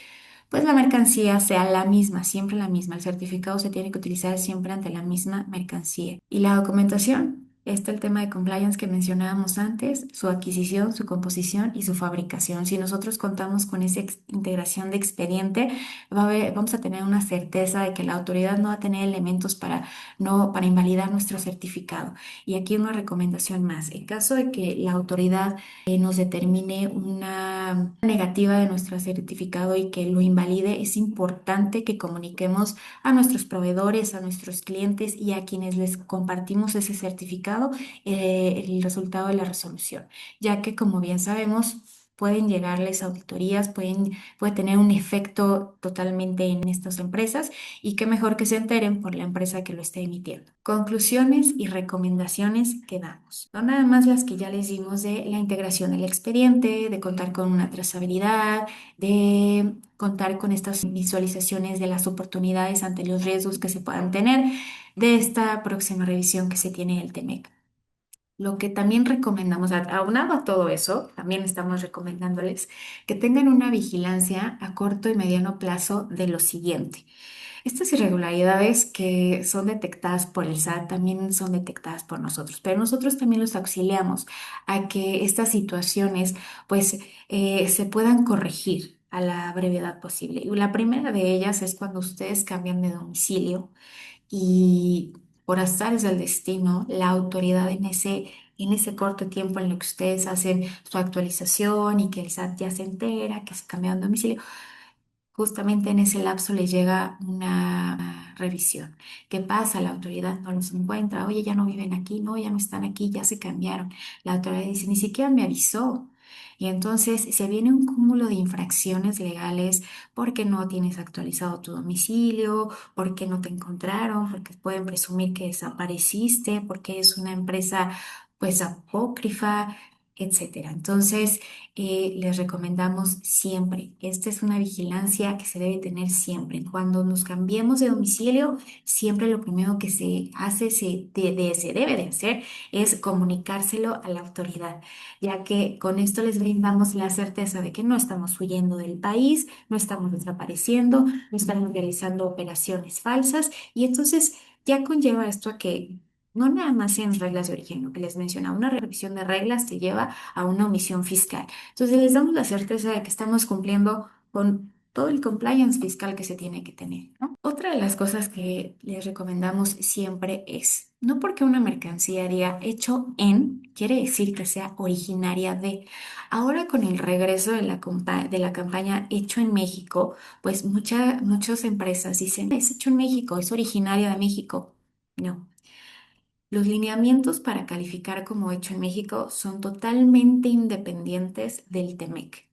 pues la mercancía sea la misma, siempre la misma. El certificado se tiene que utilizar siempre ante la misma mercancía. Y la documentación, está el tema de compliance que mencionábamos antes, su adquisición, su composición y su fabricación. Si nosotros contamos con esa integración de expediente, vamos a tener una certeza de que la autoridad no va a tener elementos para invalidar nuestro certificado. Y aquí una recomendación más. En caso de que la autoridad nos determine una negativa de nuestro certificado y que lo invalide, es importante que comuniquemos a nuestros proveedores, a nuestros clientes y a quienes les compartimos ese certificado el resultado de la resolución, ya que como bien sabemos, pueden llegarles auditorías, puede tener un efecto totalmente en estas empresas y qué mejor que se enteren por la empresa que lo esté emitiendo. Conclusiones y recomendaciones que damos. No nada más las que ya les dimos de la integración del expediente, de contar con una trazabilidad, de contar con estas visualizaciones de las oportunidades ante los riesgos que se puedan tener de esta próxima revisión que se tiene del TEMEC. Lo que también recomendamos, aunado a todo eso, también estamos recomendándoles que tengan una vigilancia a corto y mediano plazo de lo siguiente. Estas irregularidades que son detectadas por el SAT también son detectadas por nosotros, pero nosotros también los auxiliamos a que estas situaciones pues se puedan corregir a la brevedad posible. Y la primera de ellas es cuando ustedes cambian de domicilio y por azares del destino, la autoridad en ese corto tiempo en lo que ustedes hacen su actualización y que el SAT ya se entera que se cambiaron de domicilio, justamente en ese lapso les llega una revisión. ¿Qué pasa? La autoridad no los encuentra. Oye, ya no viven aquí, no, ya no están aquí, ya se cambiaron. La autoridad dice, ni siquiera me avisó. Y entonces se viene un cúmulo de infracciones legales porque no tienes actualizado tu domicilio, porque no te encontraron, porque pueden presumir que desapareciste, porque es una empresa pues apócrifa, etcétera. Entonces, les recomendamos siempre. Esta es una vigilancia que se debe tener siempre. Cuando nos cambiemos de domicilio, siempre lo primero que se hace, se debe de hacer, es comunicárselo a la autoridad, ya que con esto les brindamos la certeza de que no estamos huyendo del país, no estamos desapareciendo, no estamos realizando operaciones falsas y entonces ya conlleva esto a que... No nada más en reglas de origen, lo que les mencionaba, una revisión de reglas te lleva a una omisión fiscal. Entonces les damos la certeza de que estamos cumpliendo con todo el compliance fiscal que se tiene que tener, ¿no? Otra de las cosas que les recomendamos siempre es, no porque una mercancía diga hecho en, quiere decir que sea originaria de. Ahora con el regreso de de la campaña Hecho en México, pues muchas empresas dicen, es hecho en México, es originaria de México. No. Los lineamientos para calificar como hecho en México son totalmente independientes del TEMEC.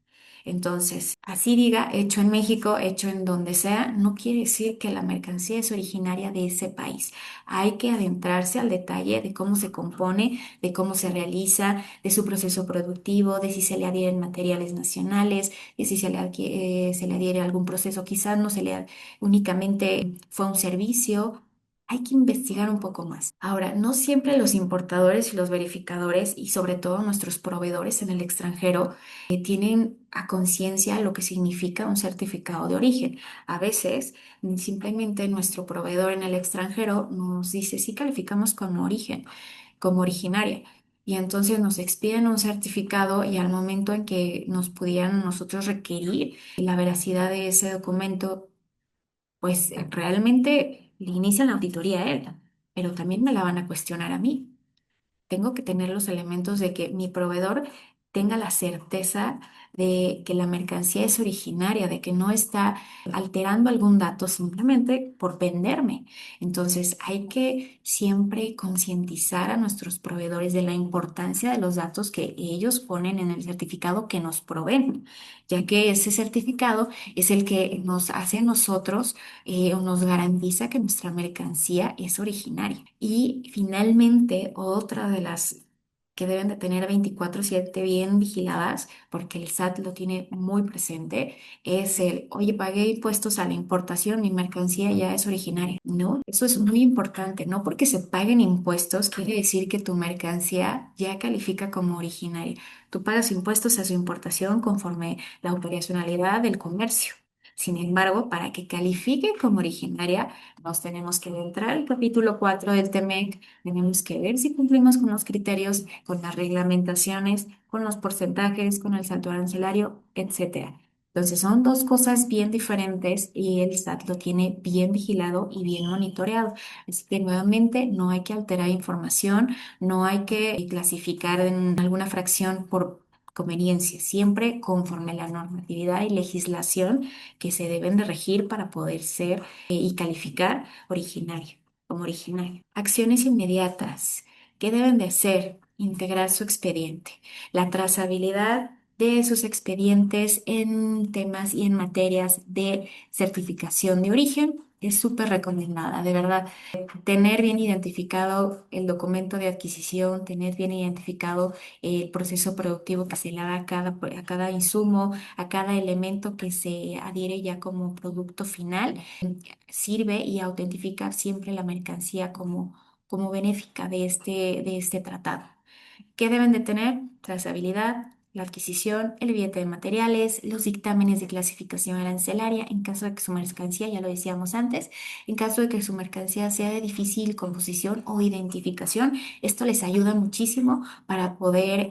Entonces, así diga, hecho en México, hecho en donde sea, no quiere decir que la mercancía es originaria de ese país. Hay que adentrarse al detalle de cómo se compone, de cómo se realiza, de su proceso productivo, de si se le adhieren materiales nacionales, de si se le adhiere algún proceso, quizás no se le únicamente fue un servicio. Hay que investigar un poco más. Ahora, no siempre los importadores y los verificadores y sobre todo nuestros proveedores en el extranjero tienen a conciencia lo que significa un certificado de origen. A veces, simplemente nuestro proveedor en el extranjero nos dice si calificamos como origen, como originaria. Y entonces nos expiden un certificado y al momento en que nos pudieran nosotros requerir la veracidad de ese documento, pues realmente le inician la auditoría a él, pero también me la van a cuestionar a mí. Tengo que tener los elementos de que mi proveedor tenga la certeza de que la mercancía es originaria, de que no está alterando algún dato simplemente por venderme. Entonces hay que siempre concientizar a nuestros proveedores de la importancia de los datos que ellos ponen en el certificado que nos proveen, ya que ese certificado es el que nos hace a nosotros o nos garantiza que nuestra mercancía es originaria. Y finalmente, otra de las que deben de tener 24/7 bien vigiladas, porque el SAT lo tiene muy presente, es oye, pagué impuestos a la importación, mi mercancía ya es originaria. No, eso es muy importante. No porque se paguen impuestos quiere decir que tu mercancía ya califica como originaria. Tú pagas impuestos a su importación conforme la operacionalidad del comercio. Sin embargo, para que califique como originaria, nos tenemos que entrar al capítulo 4 del TEMEC, tenemos que ver si cumplimos con los criterios, con las reglamentaciones, con los porcentajes, con el saldo arancelario, etcétera. Entonces son dos cosas bien diferentes y el SAT lo tiene bien vigilado y bien monitoreado. Así que nuevamente no hay que alterar información, no hay que clasificar en alguna fracción por conveniencia, siempre conforme a la normatividad y legislación que se deben de regir para poder ser y calificar originario, como originario. Acciones inmediatas. ¿Qué deben de hacer? Integrar su expediente. La trazabilidad de sus expedientes en temas y en materias de certificación de origen es súper recomendada, de verdad. Tener bien identificado el documento de adquisición, tener bien identificado el proceso productivo que se le da a cada insumo, a cada elemento que se adhiere ya como producto final, sirve y autentifica siempre la mercancía como benéfica de este tratado. ¿Qué deben de tener? Trazabilidad, la adquisición, el billete de materiales, los dictámenes de clasificación arancelaria en caso de que su mercancía, ya lo decíamos antes, en caso de que su mercancía sea de difícil composición o identificación, esto les ayuda muchísimo para poder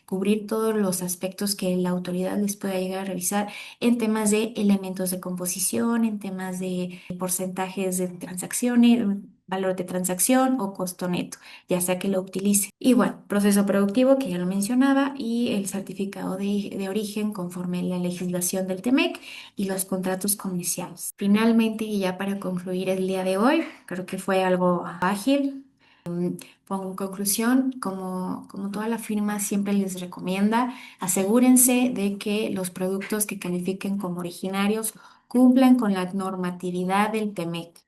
cubrir todos los aspectos que la autoridad les pueda llegar a revisar en temas de elementos de composición, en temas de porcentajes de transacciones, valor de transacción o costo neto, ya sea que lo utilice. Y bueno, proceso productivo que ya lo mencionaba y el certificado de origen conforme la legislación del TEMEC y los contratos comerciales. Finalmente, y ya para concluir el día de hoy, creo que fue algo ágil. En conclusión, como toda la firma siempre les recomienda, asegúrense de que los productos que califiquen como originarios cumplan con la normatividad del TEMEC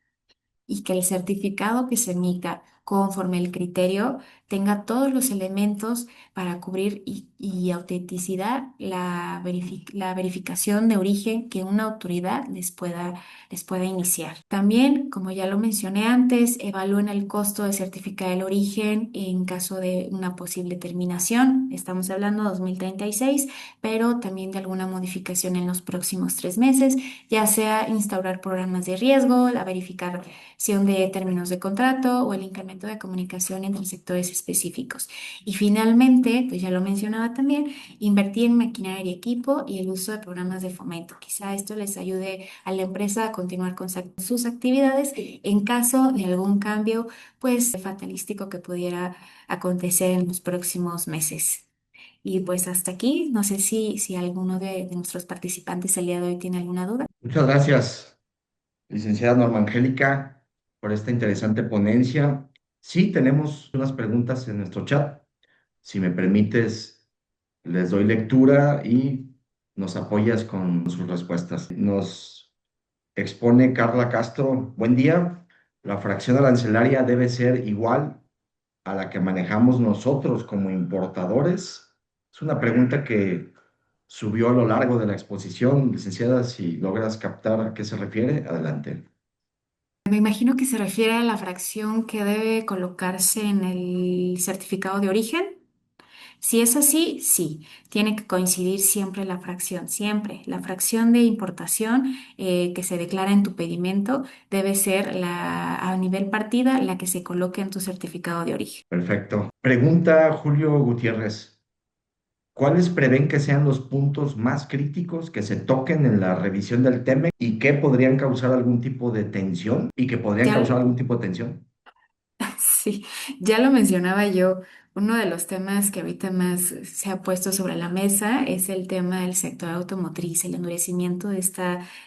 y que el certificado que se emita conforme el criterio tenga todos los elementos para cubrir y autenticidad la verificación de origen que una autoridad les pueda iniciar. También, como ya lo mencioné antes, evalúen el costo de certificar el origen en caso de una posible terminación. Estamos hablando de 2036, pero también de alguna modificación en los próximos 3 meses, ya sea instaurar programas de riesgo, la verificación de términos de contrato o el incremento de comunicación entre sectores específicos. Y finalmente, pues ya lo mencionaba también, invertir en maquinaria y equipo y el uso de programas de fomento. Quizá esto les ayude a la empresa a continuar con sus actividades en caso de algún cambio, pues fatalístico que pudiera acontecer en los próximos meses. Y pues hasta aquí, no sé si alguno de nuestros participantes el día de hoy tiene alguna duda. Muchas gracias, licenciada Norma Angélica, por esta interesante ponencia. Sí, tenemos unas preguntas en nuestro chat. Si me permites, les doy lectura y nos apoyas con sus respuestas. Nos expone Carla Castro, buen día. La fracción arancelaria debe ser igual a la que manejamos nosotros como importadores. Es una pregunta que subió a lo largo de la exposición. Licenciada, si logras captar a qué se refiere, adelante. Me imagino que se refiere a la fracción que debe colocarse en el certificado de origen. Si es así, sí, tiene que coincidir siempre la fracción, siempre. La fracción de importación que se declara en tu pedimento debe ser a nivel partida la que se coloque en tu certificado de origen. Perfecto. Pregunta Julio Gutiérrez. ¿Cuáles prevén que sean los puntos más críticos que se toquen en la revisión del TEMEC y que podrían causar algún tipo de tensión y que podrían causar Ya, algún tipo de tensión? sí, ya lo mencionaba yo. Uno de los temas que ahorita más se ha puesto sobre la mesa es el tema del sector automotriz, el endurecimiento de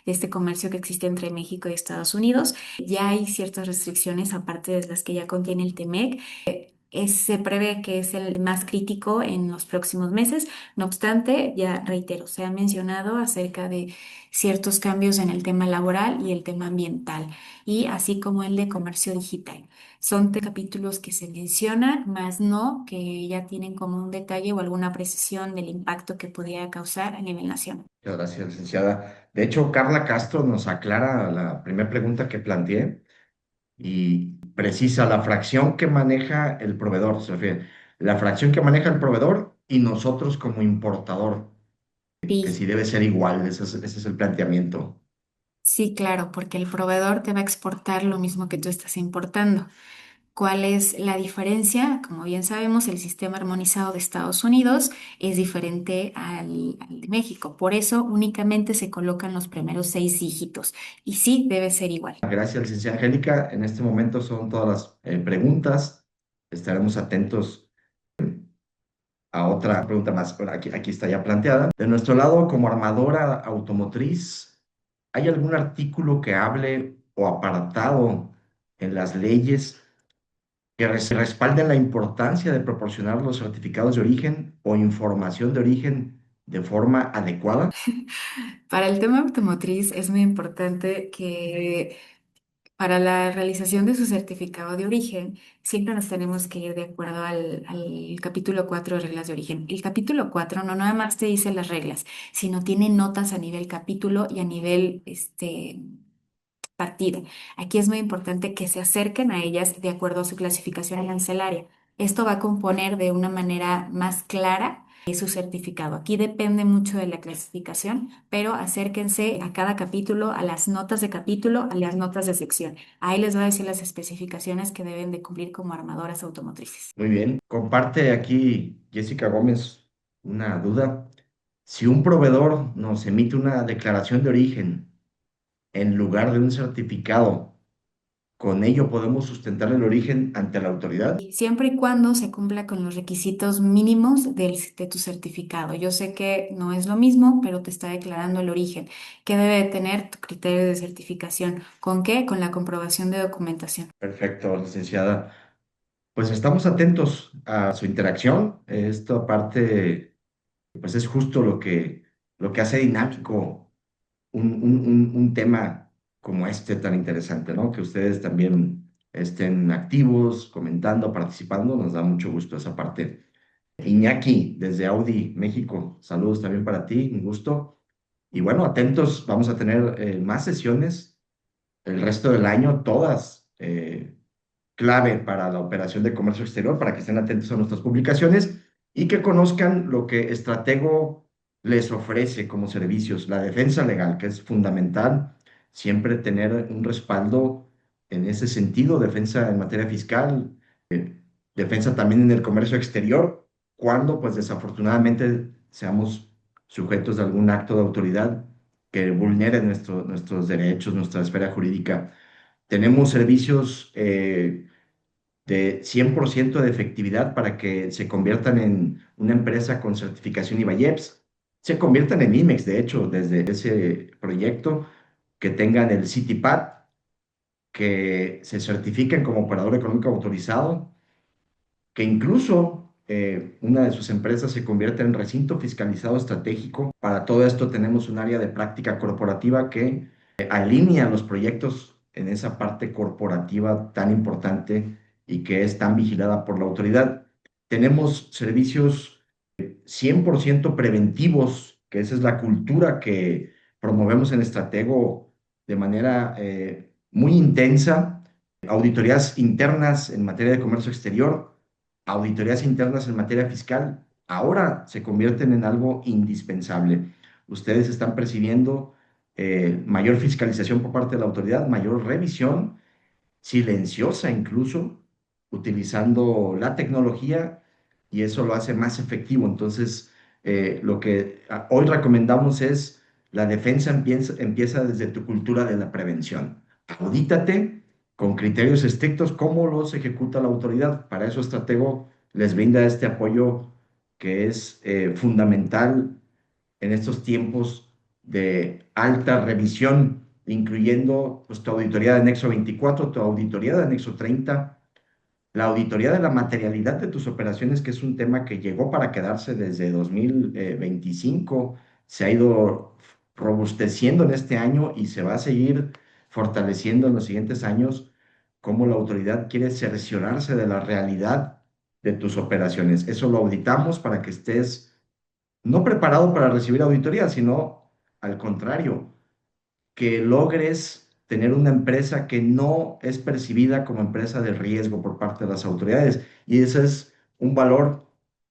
este comercio que existe entre México y Estados Unidos. Ya hay ciertas restricciones, aparte de las que ya contiene el TEMEC. Se prevé que es el más crítico en los próximos meses. No obstante, ya reitero, se ha mencionado acerca de ciertos cambios en el tema laboral y el tema ambiental, y así como el de comercio digital. Son capítulos que se mencionan, más no que ya tienen como un detalle o alguna precisión del impacto que pudiera causar a nivel nacional. Muchas gracias, licenciada. De hecho, Carla Castro nos aclara la primera pregunta que planteé y precisa la fracción que maneja el proveedor, se refiere, la fracción que maneja el proveedor y nosotros como importador, que Sí, sí debe ser igual, ese es el planteamiento. sí, claro, porque el proveedor te va a exportar lo mismo que tú estás importando. ¿Cuál es la diferencia? Como bien sabemos, el sistema armonizado de Estados Unidos es diferente al de México. Por eso únicamente se colocan los primeros 6 dígitos. Y sí, debe ser igual. Gracias, licenciada Angélica. En este momento son todas las preguntas. Estaremos atentos a otra pregunta más. Bueno, aquí está ya planteada. De nuestro lado, como armadora automotriz, ¿hay algún artículo que hable o apartado en las leyes que respalden la importancia de proporcionar los certificados de origen o información de origen de forma adecuada? Para el tema automotriz es muy importante que para la realización de su certificado de origen, siempre nos tenemos que ir de acuerdo al capítulo 4 de reglas de origen. El capítulo 4 no nada más te dice las reglas, sino tiene notas a nivel capítulo y a nivel partida. Aquí es muy importante que se acerquen a ellas de acuerdo a su clasificación arancelaria. Esto va a componer de una manera más clara su certificado. Aquí depende mucho de la clasificación, pero acérquense a cada capítulo, a las notas de capítulo, a las notas de sección. Ahí les va a decir las especificaciones que deben de cumplir como armadoras automotrices. Muy bien. Comparte aquí Jessica Gómez una duda. Si un proveedor nos emite una declaración de origen en lugar de un certificado, ¿con ello podemos sustentar el origen ante la autoridad? Siempre y cuando se cumpla con los requisitos mínimos de tu certificado. Yo sé que no es lo mismo, pero te está declarando el origen. ¿Qué debe de tener tu criterio de certificación? ¿Con qué? Con la comprobación de documentación. Perfecto, licenciada. Pues estamos atentos a su interacción. Esta parte, pues es justo lo que hace dinámico un tema como este tan interesante, ¿no? Que ustedes también estén activos, comentando, participando, nos da mucho gusto esa parte. Iñaki, desde Audi, México, saludos también para ti, un gusto. Y bueno, atentos, vamos a tener más sesiones el resto del año, todas clave para la operación de comercio exterior, para que estén atentos a nuestras publicaciones y que conozcan lo que Estratego les ofrece como servicios, la defensa legal, que es fundamental, siempre tener un respaldo en ese sentido, defensa en materia fiscal, defensa también en el comercio exterior, cuando pues desafortunadamente seamos sujetos de algún acto de autoridad que vulnere nuestros derechos, nuestra esfera jurídica. Tenemos servicios de 100% de efectividad para que se conviertan en una empresa con certificación IVAIEPS, se conviertan en IMEX, de hecho, desde ese proyecto, que tengan el CITIPAT, que se certifiquen como operador económico autorizado, que incluso una de sus empresas se convierte en recinto fiscalizado estratégico. Para todo esto tenemos un área de práctica corporativa que alinea los proyectos en esa parte corporativa tan importante y que es tan vigilada por la autoridad. Tenemos servicios 100% preventivos, que esa es la cultura que promovemos en Estratego de manera muy intensa. Auditorías internas en materia de comercio exterior, auditorías internas en materia fiscal, ahora se convierten en algo indispensable. Ustedes están percibiendo mayor fiscalización por parte de la autoridad, mayor revisión, silenciosa incluso, utilizando la tecnología y eso lo hace más efectivo. Entonces, lo que hoy recomendamos es la defensa empieza desde tu cultura de la prevención. Audítate con criterios estrictos cómo los ejecuta la autoridad. Para eso Estratego les brinda este apoyo que es fundamental en estos tiempos de alta revisión, incluyendo pues, tu auditoría de anexo 24, tu auditoría de anexo 30, la auditoría de la materialidad de tus operaciones, que es un tema que llegó para quedarse desde 2025, se ha ido robusteciendo en este año y se va a seguir fortaleciendo en los siguientes años, cómo la autoridad quiere cerciorarse de la realidad de tus operaciones. Eso lo auditamos para que estés no preparado para recibir auditoría, sino al contrario, que logres tener una empresa que no es percibida como empresa de riesgo por parte de las autoridades. Y ese es un valor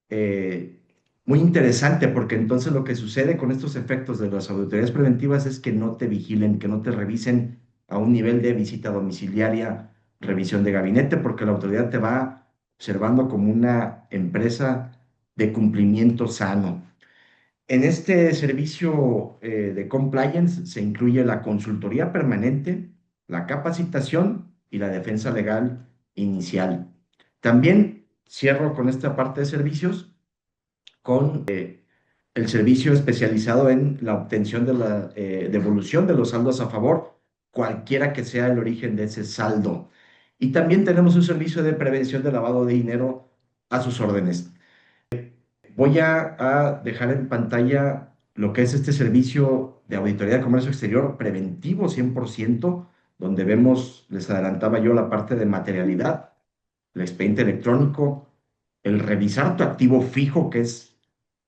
eh, muy interesante, porque entonces lo que sucede con estos efectos de las auditorías preventivas es que no te vigilen, que no te revisen a un nivel de visita domiciliaria, revisión de gabinete, porque la autoridad te va observando como una empresa de cumplimiento sano. En este servicio de compliance se incluye la consultoría permanente, la capacitación y la defensa legal inicial. También cierro con esta parte de servicios con el servicio especializado en la obtención de la devolución de los saldos a favor, cualquiera que sea el origen de ese saldo. Y también tenemos un servicio de prevención de lavado de dinero a sus órdenes. Voy a dejar en pantalla lo que es este servicio de auditoría de comercio exterior preventivo 100%, donde vemos, les adelantaba yo la parte de materialidad, el expediente electrónico, el revisar tu activo fijo, que es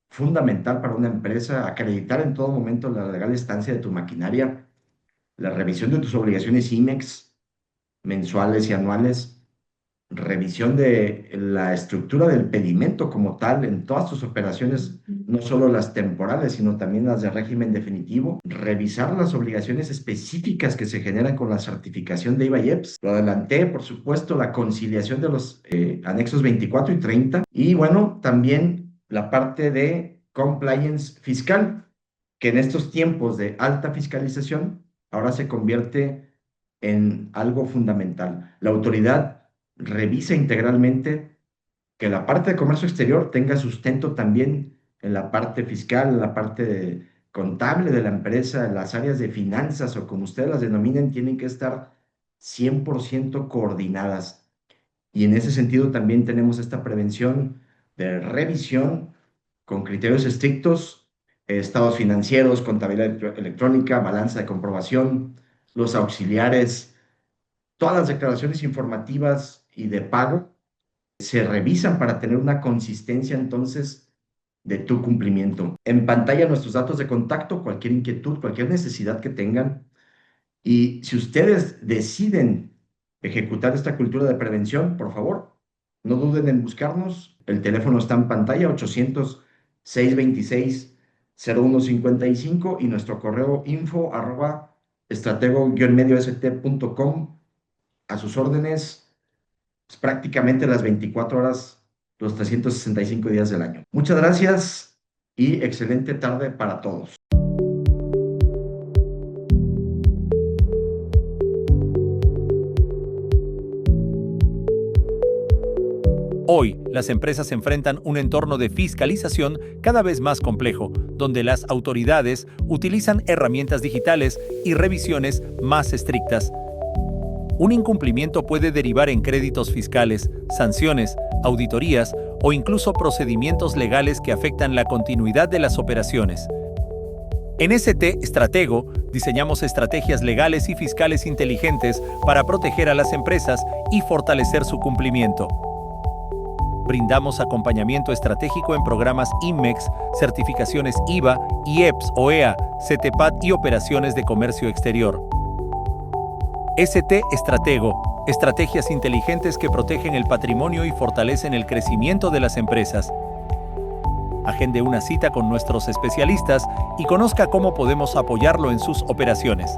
fundamental para una empresa, acreditar en todo momento la legal estancia de tu maquinaria, la revisión de tus obligaciones IMEX mensuales y anuales, revisión de la estructura del pedimento como tal en todas tus operaciones, no solo las temporales, sino también las de régimen definitivo, revisar las obligaciones específicas que se generan con la certificación de IVA y EPS. Lo adelanté, por supuesto, la conciliación de los anexos 24 y 30 y bueno, también la parte de compliance fiscal, que en estos tiempos de alta fiscalización ahora se convierte en algo fundamental. La autoridad revisa integralmente que la parte de comercio exterior tenga sustento también en la parte fiscal, en la parte contable de la empresa, en las áreas de finanzas o como ustedes las denominen, tienen que estar 100% coordinadas. Y en ese sentido también tenemos esta prevención de revisión con criterios estrictos, estados financieros, contabilidad electrónica, balanza de comprobación, los auxiliares, todas las declaraciones informativas y de pago se revisan para tener una consistencia entonces de tu cumplimiento. En pantalla nuestros datos de contacto, cualquier inquietud, cualquier necesidad que tengan. Y si ustedes deciden ejecutar esta cultura de prevención, por favor, no duden en buscarnos. El teléfono está en pantalla, 800-626-0155 y nuestro correo info@estratego-mediost.com a sus órdenes pues, prácticamente las 24 horas, los 365 días del año. Muchas gracias y excelente tarde para todos. Hoy, las empresas enfrentan un entorno de fiscalización cada vez más complejo, donde las autoridades utilizan herramientas digitales y revisiones más estrictas. Un incumplimiento puede derivar en créditos fiscales, sanciones, auditorías o incluso procedimientos legales que afectan la continuidad de las operaciones. En ST Stratego, diseñamos estrategias legales y fiscales inteligentes para proteger a las empresas y fortalecer su cumplimiento. Brindamos acompañamiento estratégico en programas INMEX, certificaciones IVA, IEPS, OEA, CETEPAT y operaciones de comercio exterior. ST Stratego, estrategias inteligentes que protegen el patrimonio y fortalecen el crecimiento de las empresas. Agende una cita con nuestros especialistas y conozca cómo podemos apoyarlo en sus operaciones.